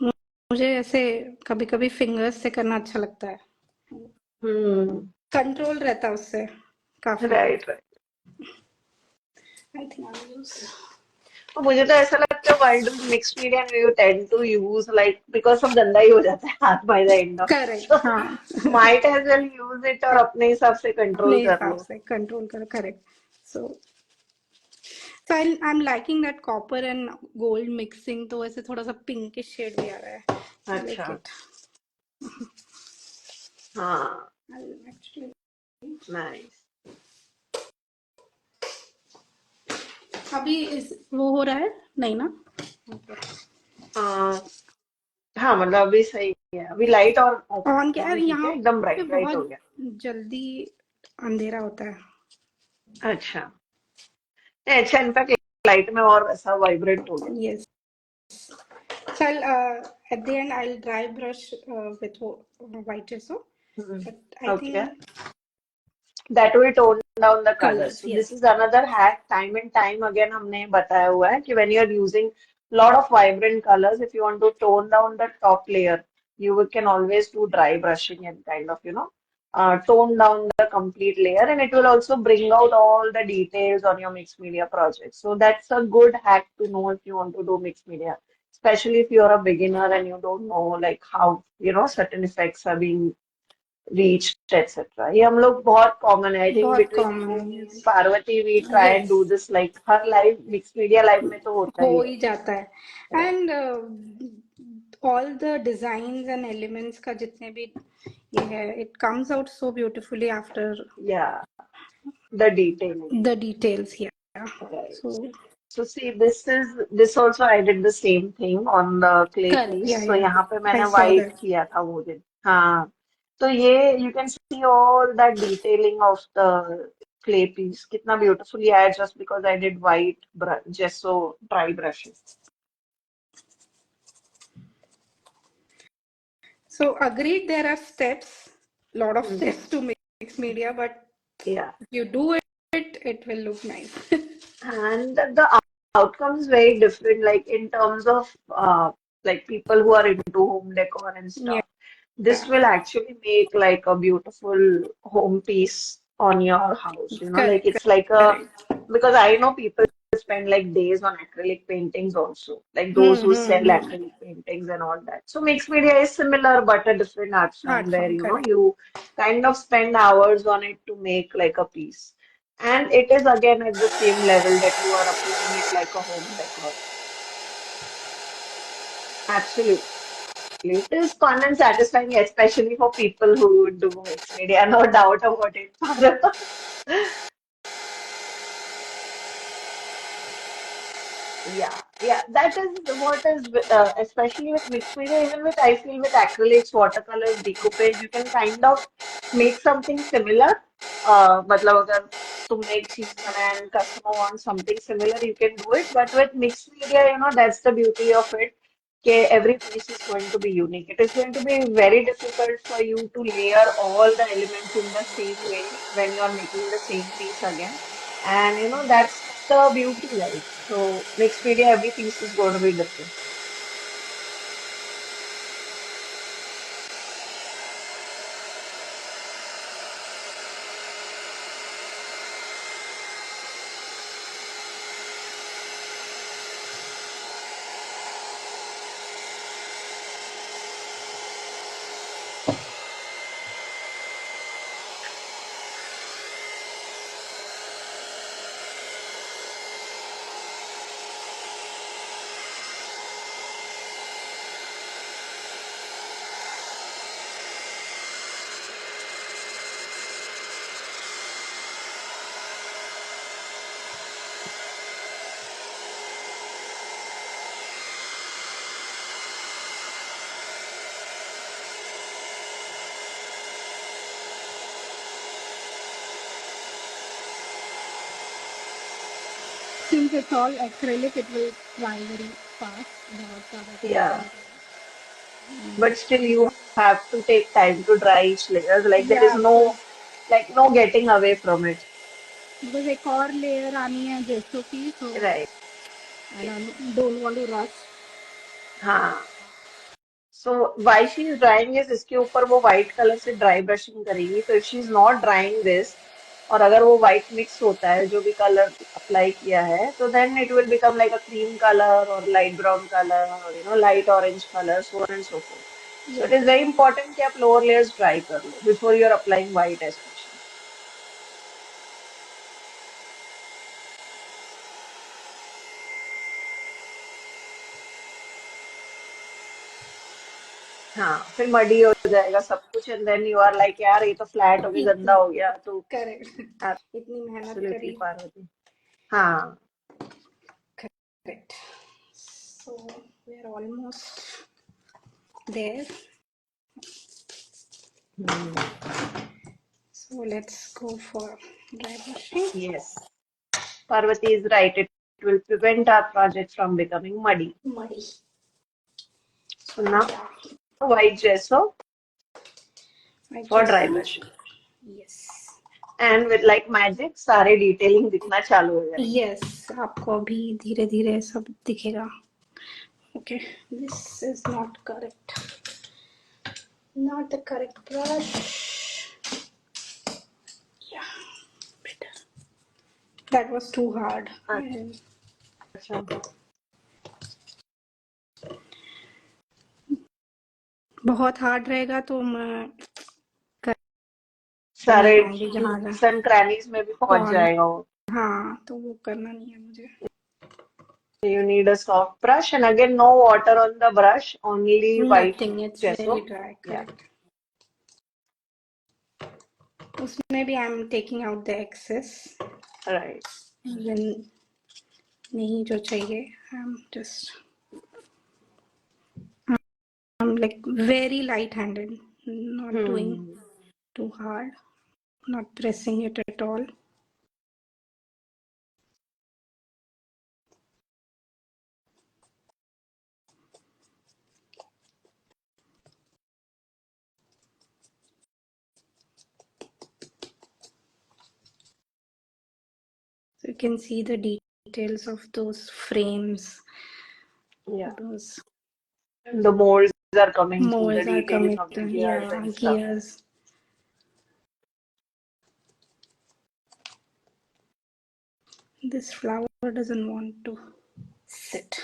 मुझे ऐसे कभी कभी fingers से करना अच्छा लगता है, Hmm. Control रहता है उससे काफी. Right, right. I think I use तो मुझे तो ऐसा लगता है while doing mixed media you tend to use like because सब गंदा ही हो जाता है हाथ by the end of it. Correct, So हाँ. might as well use it और अपने हिसाब से अपने कंट्रोल कर हिसाब लो. से कंट्रोल कर, correct. So I'm liking that copper and gold mixing, तो ऐसे थोड़ा सा पिंकिश शेड भी आ रहा है. I like अच्छा. it. हाँ. I'll actually Nice. अभी इस वो हो रहा है नहीं ना. हाँ मतलब अभी सही है, अभी लाइट और ऑन क्या है अभी ठीक यहाँ है, एकदम पे, ब्राइट ब्राइट हो बहुत गया. जल्दी अंधेरा होता है. अच्छा नहीं, अच्छा इनफैक्ट लाइट में और ऐसा वाइब्रेंट हो गया. यस. चल at the end I'll dry brush with white gesso, but I okay, think that will tone down the colors. colors, So this yes, is another hack, time and time again हमने बताया हुआ है कि when you are using lot of vibrant colors, if you want to tone down the top layer, can always do dry brushing and kind of, tone down the complete layer, and it will also bring out all the details on your mixed media project. So that's a good hack to know if you want to do mixed media, especially if you're a beginner and you don't know like how, certain effects are being reached, etc. ये हम लोग बहुत common है. I think बहुत between common me है. and Parvati we try and yes, do this like her live mixed media live में तो होता हो ही है. ही जाता है. Right. And all the designs and elements का जितने भी ये है, it comes out so beautifully after Yeah, the detailing. The details here. Right. So So see, this also I did the same thing on the clay correct, piece. या So यहाँ पे आई मैंने saw white that. किया था वो दिन. हाँ. तो ये you can see all that detailing of the clay piece. कितना beautifully आया just because I did white brush, gesso dry brushing. So agreed, there are steps, lot of Hmm. steps to mix media, but Yeah. if you do it, it will look nice. And the outcome is very different, like in terms of like people who are into home decor and Yeah, stuff. This will actually make like a beautiful home piece on your house, like correct, it's like a, correct. because I know people spend like days on acrylic paintings also, like those who sell Hmm. acrylic paintings and all that. So mixed media is similar but a different art form Art where, form, correct. you kind of spend hours on it to make like a piece. And it is again at the same level that you are applying it like a home decor. Absolutely. It is fun and satisfying, especially for people who do mixed media, no doubt about it. Yeah. Yeah, that is what is especially with mixed media, even with I feel with acrylics, watercolors, decoupage, you can kind of make something similar. मतलब अगर तुमने एक चीज बनाया and customer wants something similar, you can do it. But with mixed media, that's the beauty of it. Okay, every piece is going to be unique. It is going to be very difficult for you to layer all the elements in the same way when you are making the same piece again. And that's the beauty, like. So mixed media, every piece is going to be different. Since it's all acrylic, it will dry very fast. बहुत ज़्यादा time Yeah. नहीं But still you have to take time to dry each layer. Like there is Yeah, no like no getting away from it. because एक और layer आनी है जेसो की, so Right. and I don't want to rush. हाँ. So why she is drying is इसके ऊपर वो white color से dry brushing करेगी. तो if she is not drying this और अगर वो white mix होता है जो भी color apply किया है तो then it will become like a cream color or light brown color or light orange color, so on and so forth. So Yeah. it is very important कि आप lower layers dry कर लो before you are applying white especially. हाँ, फिर muddy हो जाएगा सब कुछ and then you are like यार ये तो flat हो गया गंदा इतनी हो गया तो करेक्ट इतनी मेहनत absolutely करी. पार्वती. हाँ. Correct. So we are almost there. Hmm. So let's go for dry brushing. Yes. Parvati is right. It will prevent our project from becoming muddy. Muddy. So now Yeah. white gesso I for just dry brushing. yes. And with like magic, सारे detailing दिखना चालू हो जाएंगे. Yes. आपको अभी धीरे धीरे सब दिखेगा. Okay. This is not correct. Not the correct brush. Yeah. Better. That was too hard. अच्छा. बहुत हार्ड रहेगा तो मैं कर नहीं सारे पाऊंगी जहाँ nooks and crannies में भी पहुंच कौन. जाएगा वो. हाँ तो वो करना नहीं है मुझे. You need a soft brush and again no water on the brush, only white Nothing, it's very gesso. dry. Yeah, Correct. उसमें भी I am taking out the excess. right. नहीं जो चाहिए. I am just I am like very light handed. Not doing Hmm. too hard. Not pressing it at all. So you can see the details of those frames. Yeah. Those The molds are coming through, the molds are detailing coming. of the gears Yeah, and stuff. gears. This flower doesn't want to sit.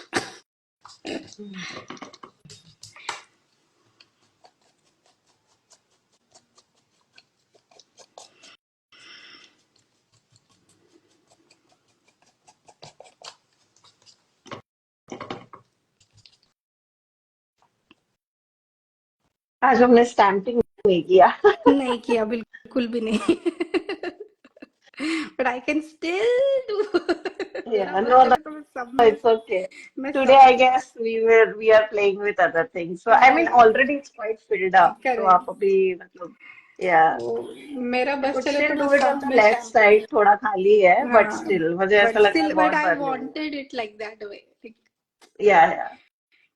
आज हमने stamping नहीं किया. नहीं किया बिल्कुल भी नहीं. but I can still do. Yeah, मेरा no, बस no, चले तो मैं सब में it's okay. मैं Today, सब I guess we are playing with other things. So I mean, already it's quite filled up. तो आप करेक्ट अभी मतलब, yeah, वो मेरा I बस could चले तो still मैं do it on सब the में left शैम्पू side. थोड़ा खाली है, but हाँ still मुझे ऐसा लग रहा है बट बहुत आई भर लूंगी. Wanted it like that way Yeah, yeah.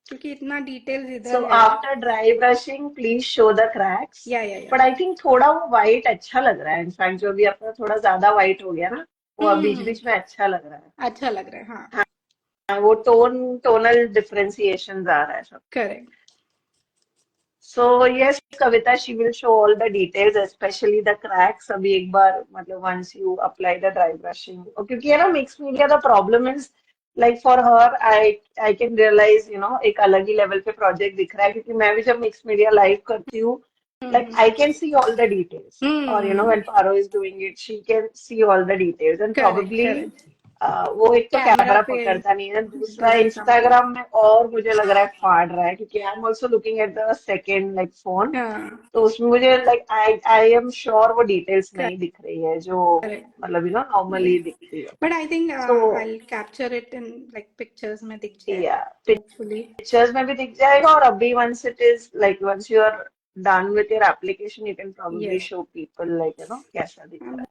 क्योंकि इतना डिटेल्स इधर So है after dry brushing, please show the cracks. या But I think थोड़ा वो white अच्छा लग रहा है. इनफैक्ट जो भी अपना थोड़ा ज्यादा white हो गया ना, वो अब बीच हम्म बीच में अच्छा लग रहा है. अच्छा लग रहा है हाँ हाँ, वो tonal differentiations आ रहा है सब. Correct So yes, Kavita, she will show all the details, especially the cracks. अभी एक बार मतलब once you apply the dry brushing. और क्योंकि है ना mixed media, the problem is like for her, I can realize एक अलग ही level पे project दिख रहा है क्योंकि मैं भी जब mixed media live करती हूँ, like I can see all the details. Or hmm when Paro is doing it, she can see all the details and correct probably correct वो एक तो कैमरा कैमरा पे पकड़ता नहीं है, दूसरा doesn't come out इंस्टाग्राम में और मुझे लग रहा है फाड़ रहा है क्योंकि I am also looking at the second like phone. हाँ तो उसमें मुझे लाइक आई एम श्योर वो डिटेल्स नहीं दिख रही है जो करेक्ट मतलब नॉर्मली दिखती है. But I think so I capture it in like pictures में दिख या जाएगा होपफुली पिक्चर्स में भी दिख जाएगा और अभी once it is like once you are done with your application you can probably yes show people like कैसा दिख रहा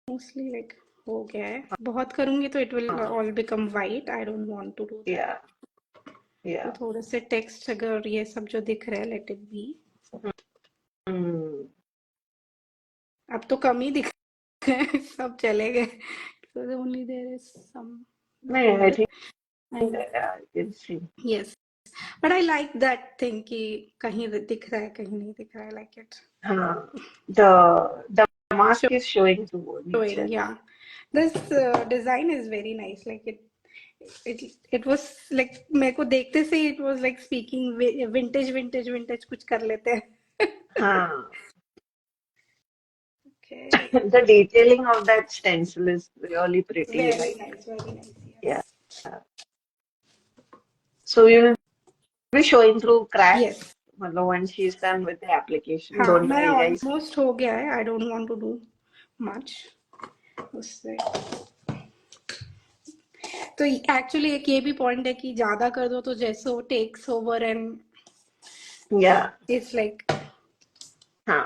मोस्टली लाइक हो गया है बहुत करूंगी तो इट है. विल हाँ all become white I don't want to do या दैट या तो थोड़े से टेक्स्ट अगर ये सब जो दिख रहा है लेट इट बी हम्म अब तो कम ही दिख रहे हैं सब चले गए so only there is some नहीं आई here think and I can see. yes but I like that thing कि कहीं दिख रहा है कहीं नहीं दिख रहा है I like it हाँ, the mask is showing through showing नीचे. yeah this design is very nice like it it was like मेरे को देखते से it was like speaking vintage कुछ कर लेते हैं हाँ. okay The detailing of that stencil is really pretty. very Like, nice yeah. yes So we will be showing through yes cracks. मतलब when she's done with the application. हाँ Don't मेरा worry, guys. Almost हो गया है I don't want to do much उससे तो actually एक ये भी पॉइंट है कि ज्यादा कर दो तो जैसे वो takes over and Yeah. It's like हाँ.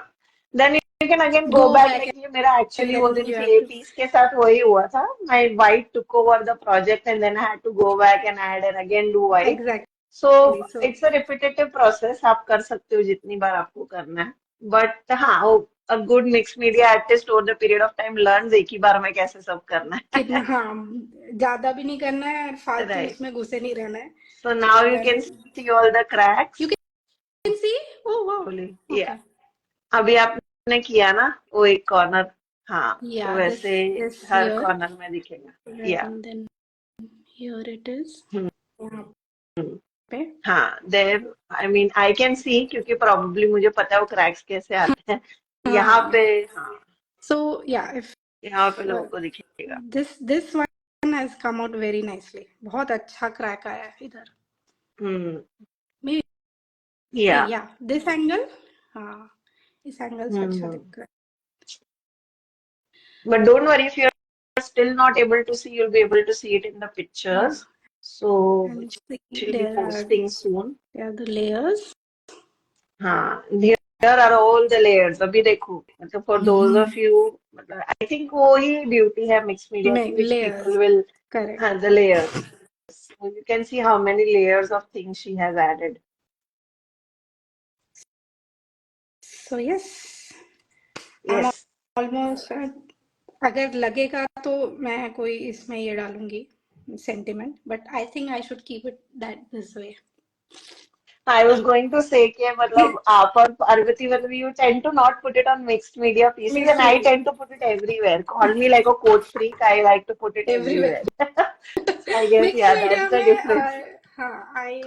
Then you can again go go back back like ये मेरा एंड actually वो देन दिन you have clay to piece के साथ वही हुआ था. My white took over the project and then I had to go back and add and again do white. So exactly so it's a repetitive process. आप कर सकते हो जितनी बार आपको करना है. But हाँ, a good mixed media artist over the period of time learns एक ही बार में कैसे सब करना कितना है. हाँ ज्यादा भी नहीं करना है और फालतू Right. उसमें घुसे नहीं रहना है So now you then can see all the cracks. You can see oh wow Fully. Okay Yeah. अभी आपने किया ना वो एक कॉर्नर. हाँ, तो या वैसे दिस हर हियर कॉर्नर में दिखेगा. Yeah. And then here it is hmm. यहाँ पे हाँ, there. I mean, I can see क्योंकि probably मुझे पता है वो cracks कैसे आते हैं. यहाँ हाँ पे हाँ, सो या इफ यहाँ पे लोगों को दिखेगा. This one has come out very nicely बहुत अच्छा क्रैक आया है इधर हम्म. मे Yeah. या दिस एंगल हाँ इस एंगल से अच्छा हम्म. दिख रहा But don't worry if you're still not able to see, you'll be able to see it in the है pictures. So, and which see we'll be posting soon. there are the layers हाँ, here are all the layers. अभी देखो, मतलब for those of you, मतलब I think वो ही beauty है mixed media की, which layers people will, correct हाँ, the layers. So you can see how many layers of things she has added. so yes I'm Yes. almost अगर लगेगा तो मैं कोई इसमें ये डालूंगी sentiment but I think I should keep it that this way I was going to say कि मतलब आप और पार्वती मतलब you tend to not put it on mixed media pieces and mix I media tend to put it everywhere. Call me like a code freak. I like to put it everywhere. Everywhere So I guess mix yeah, media that's the में difference. हाँ I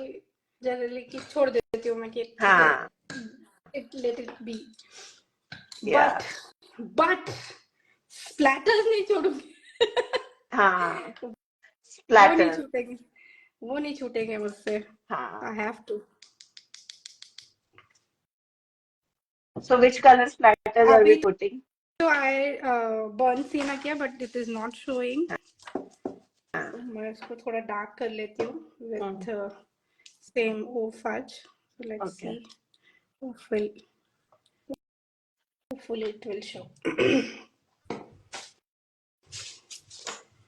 generally की छोड़ देती हूँ मैं कि ठीक है हाँ, it let it be but yeah, but splatters नहीं छोड़ूंगी हाँ, वो नहीं splatter. छूटेंगे वो नहीं छूटेंगे मुझसे हाँ. I have to So which color splatters are we अभी putting? I burn सीना किया but it is not showing. तो मैं इसको थोड़ा डार्क कर लेती हूँ with same O fudge. So let's okay see. Hopefully it will show.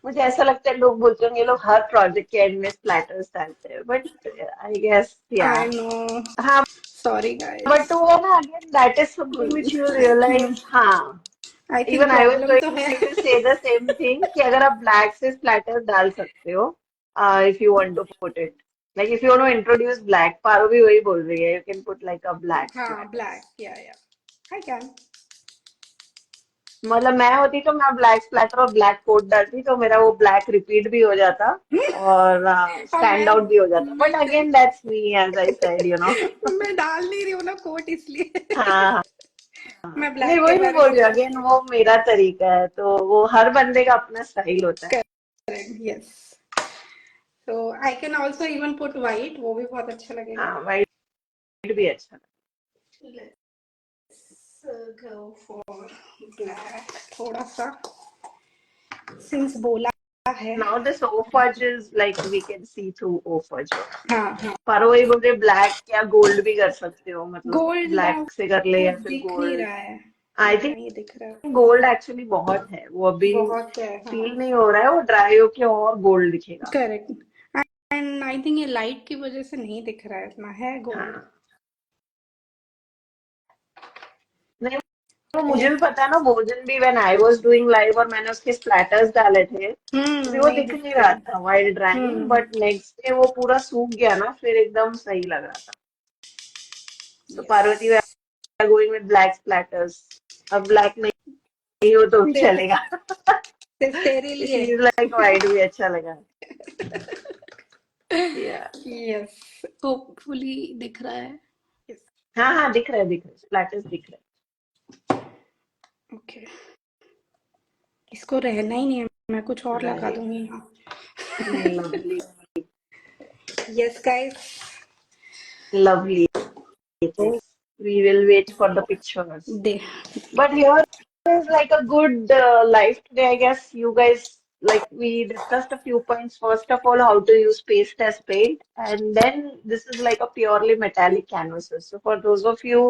मुझे ऐसा लगता है लोग बोलते होंगे ये लोग हर प्रोजेक्ट के एंड में स्प्लैटर्स डालते हैं but I guess yeah I know. हाँ Sorry बट guys. वो ना again that is something which you realize हाँ I think even I was problem तो है. Going to say the same thing कि अगर आप ब्लैक से स्प्लैटर डाल सकते हो if you want to put it like if you want to introduce black Paro भी वही बोल रही है you can put like a black हाँ splatter black. Yeah. I can. मतलब मैं होती तो मैं ब्लैक स्प्लैटर और ब्लैक कोट डालती तो मेरा वो ब्लैक रिपीट भी हो जाता और अब स्टैंड आउट भी हो जाता बट मैं again that's me as I said you know मैं डाल नहीं रही हूँ ना कोट इसलिए हाँ मैं नहीं ब्लैक के वही मैं बारे बोल में रही हूँ बोल अगेन रही हूँ. वो मेरा तरीका है तो वो हर बंदे का अपना स्टाइल होता है Correct. Yes. So I can also even put white. वो भी बहुत अच्छा लगेगा. हाँ वाइट भी अच्छा Let's go for black. थोड़ा सा since बोला है. now this O-fudge is like we can see through O-fudge हाँ. पर वही बोल रहे ब्लैक या गोल्ड भी कर सकते हो मतलब गोल्ड ना ब्लैक से कर ले तो या फिर दिख नहीं गोल्ड रहा है. आई नहीं दिख रहा है. थिंक गोल्ड एक्चुअली बहुत है वो अभी बहुत है. हाँ. फील नहीं हो रहा है वो ड्राई होके और गोल्ड दिखेगा करेक्ट. एंड आई थिंक ये लाइट की वजह से नहीं दिख रहा है इतना है गोल्ड. हाँ नहीं वो मुझे भी पता है ना भोजन भी when I was doing live और मैंने उसके स्प्लैटर्स डाले थे तो भी वो नहीं दिख नहीं दिखते. रहा था while drawing hmm. But next day वो पूरा सूख गया ना फिर एकदम सही लग रहा था so yes. Parvati we are going with black splatters अब ब्लैक नहीं हो तो भी चलेगा सिर्फ तेरे लिए. शी इज लाइक वाइट भी अच्छा लगा या यस. होपफुली दिख रहा है. यस. हाँ हाँ दिख रहे स्प्लैटर्स दिख रहे ओके. इसको रहना ही नहीं है. मैं कुछ और लगा राइट दूंगी यहाँ. नहीं lovely yes guys. lovely it is we will wait for the pictures they. but here is like a good life today I guess you guys like we discussed a few points first of all how to use paste as paint and then this is like a purely metallic canvases so for those of you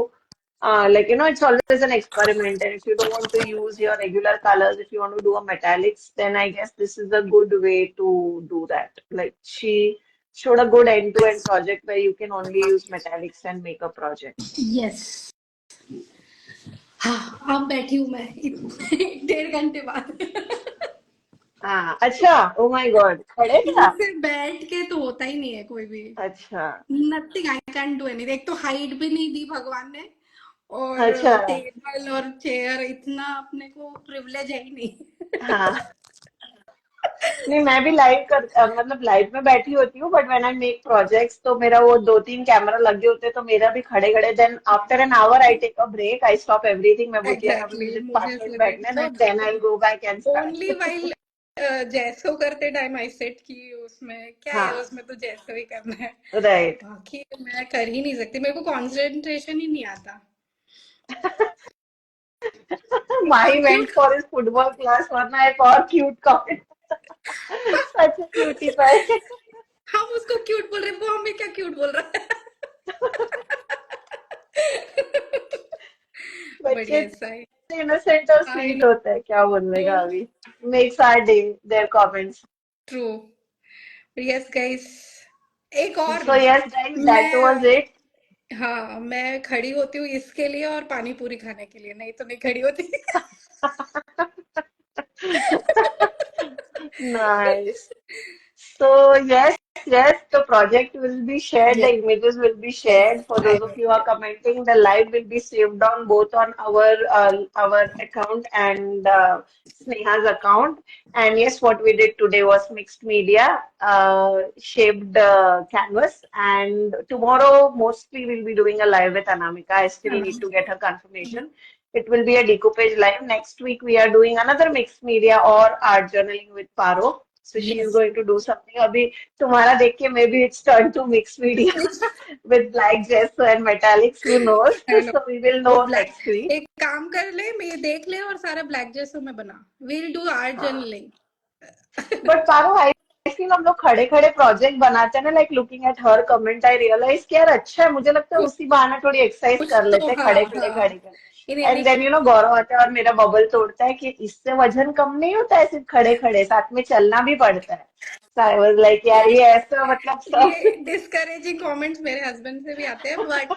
like you know it's always an experiment and if you don't want to use your regular colors if you want to do a metallics then I guess this is a good way to do that like she showed a good end-to-end project where you can only use metallics and make a project. Yes. हाँ अब बैठी हूँ मैं 1.5 घंटे बाद. हाँ अच्छा oh my God खड़े थे आप मुझसे बैठ के तो होता ही नहीं है कोई भी. अच्छा nothing. I can do anything. एक तो हाइट भी नहीं दी भगवान ने और अच्छा टेबल और चेयर इतना अपने को प्रिविलेज है ही नहीं. हाँ नहीं मैं भी लाइव कर मतलब लाइव में बैठी होती हूँ but when I make projects तो मेरा वो 2-3 कैमरा लगे होते हैं तो मेरा भी खड़े खड़े then after an hour I take a break I stop everything मैं बोलती हूँ अभी एग्जैक्टली. मुझे मुझे 5 मिनट ऐसा बैठने लगता दो है then I go back and only start while gesso करते टाइम आई सेट की उसमें क्या है. हाँ उसमें तो जैसो ही करना है. राइट बाकी मैं कर ही नहीं सकती. मेरे को कंसंट्रेशन ही नहीं आता. Mahi cute. Went for his football class वरना एक और cute comment such a cutie pie हम उसको क्यूट बोल रहे हैं, वो हमें क्या क्यूट बोल रहा है. बच्चे बढ़िया ऐसा है. इनोसेंट और आई स्वीट होते हैं क्या बोलेगा नो. अभी makes our day their comments true. Yes guys. एक और. So yes guys that was मैं इट हाँ मैं खड़ी होती हूँ इसके लिए और पानी पूरी खाने के लिए. नहीं तो नहीं खड़ी होती. Nice. So yes, the project will be shared, the Yes. images will be Yes. shared. For I those of will. you who are commenting, the live will be saved on both on our account and Sneha's account. And yes, what we did today was mixed media, shaped canvas. And tomorrow, mostly we'll be doing a live with Anamika. I still need to get her confirmation. It will be a decoupage live. Next week, we are doing another mixed media or art journaling with Paro. So she is Yes. going to do something. अभी तुम्हारा देख के maybe it's turned to mixed media with black gesso and metallics. Who knows? I know. So we will वो know black next week. एक काम कर ले, मैं देख ले और सारा ब्लैक जेसो में बना. We'll do art हाँ. journaling. But Paro I feel हम लोग खड़े खड़े प्रोजेक्ट बनाते हैं ना, लाइक लुकिंग एट हर कमेंट आई रियलाइज कि यार अच्छा है, मुझे लगता है कुछ उसी बहाने थोड़ी एक्सरसाइज कुछ कर तो लेते हैं हाँ खड़े खड़े हाँ. खड़े खड़े. In एंड any देन गौरव आता है और मेरा बबल तोड़ता है कि इससे वजन कम नहीं होता है, सिर्फ खड़े खड़े साथ में चलना भी पड़ता है. सो आई वाज लाइक यार ये ऐसा मतलब सब. ये डिस्करेजिंग कमेंट्स मेरे हस्बैंड से भी आते हैं,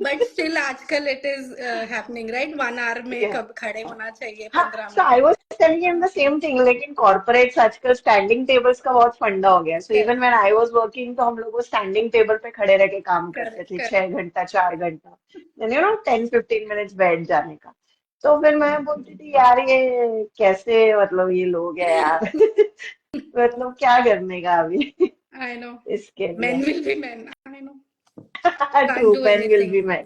बट स्टिल आजकल it is happening right. 1 hour में कब खड़े होना चाहिए, हाँ, 15 so I minute was telling him the same thing, लेकिन कॉर्पोरेट्स आजकल स्टैंडिंग टेबल्स का बहुत फंडा हो गया. So even when I was working तो हम लोग वो स्टैंडिंग टेबल पे खड़े रह के काम करते थे, कर 6 घंटा 4 घंटा, देन 10-15 मिनट्स बैठ जाने का. तो फिर मैं बोलती थी यार ये कैसे, मतलब ये लोग हैं यार. मतलब क्या करने का अभी आई नो. इसके लिए. Men will be men. I know. True, Can't do pen will anything. Be man.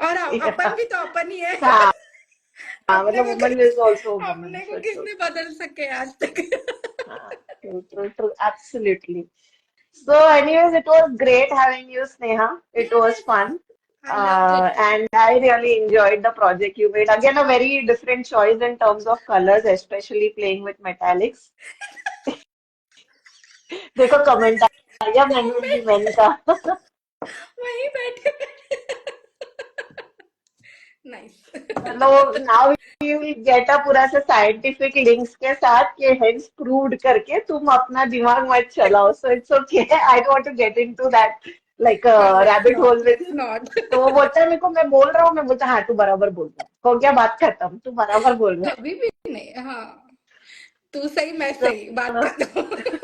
और अपन भी तो अपन ही है. हाँ, अपने मतलब को वुमन इज ऑल्सो वुमन. अपने को किसने बदल सके आज तक. True, true, true. Absolutely. So, anyways, it was great having you, Sneha. It was Yes, fun. I loved it too. And I really enjoyed the project you made. Again, a very different choice in terms of colors, especially playing with metallics. देखो comment आ गया men will be men का. वहीं बैठे nice. मतलब वो now you will get a पूरा सा scientific links के साथ कि hence proved करके तुम अपना दिमाग मत चलाओ. So it's okay. I don't want to get into that like a हाँ, let's rabbit not. hole with Let's not. तो वो बोलता है मेरे को, मैं बोल रहा हूँ, मैं बोलता हाँ तू बराबर बोल रहा है, हो गया बात खत्म, तू बराबर बोल रहा कभी भी नहीं. हाँ, तू सही मैं है. सही, बात तो कर दो.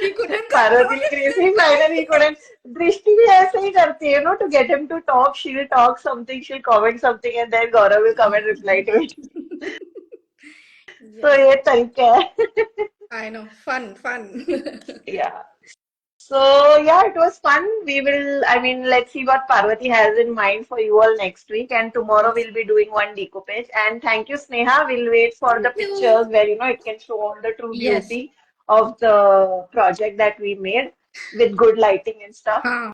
He couldn't पार्वती control ने himself, Gracie finally right? couldn't. Drishti भी ऐसे ही करती है, no, to get him to talk she will talk something, she will comment something and then Gaurav will come and reply to it. तो Yes, ये तरीका है. I know. Fun, fun. Yeah. So yeah, it was fun. We will, I mean, let's see what Parvati has in mind for you all next week. And tomorrow Yes. we'll be doing one deco page. And thank you, Sneha. We'll wait for Thank the you. pictures where, it can show all the true Yes. beauty of the project that we made with good lighting and stuff. हाँ,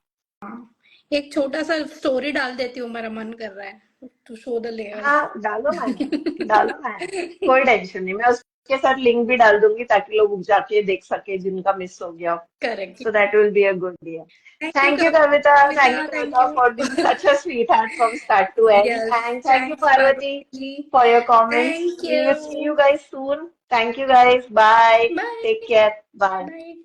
एक छोटा सा story डाल देती हूँ, मेरा मन कर रहा है टू शो द लेयर्स. हाँ, डालो ना यार, डालो ना यार. कोई टेंशन नहीं, मैं उसके साथ लिंक भी डाल दूंगी ताकि लोग जाके देख सके जिनका मिस हो गया. Correct. So that will be a good deal. Thank Thank you you, Kavita. Thank you, thank Kavita, for being you. such a sweetheart from start to end. Yes, And thank you, thanks Parvati, Parvati. for your comments. Thank We will see you you. guys soon. Thank you, guys. Bye. Bye. Take care. Bye. Bye.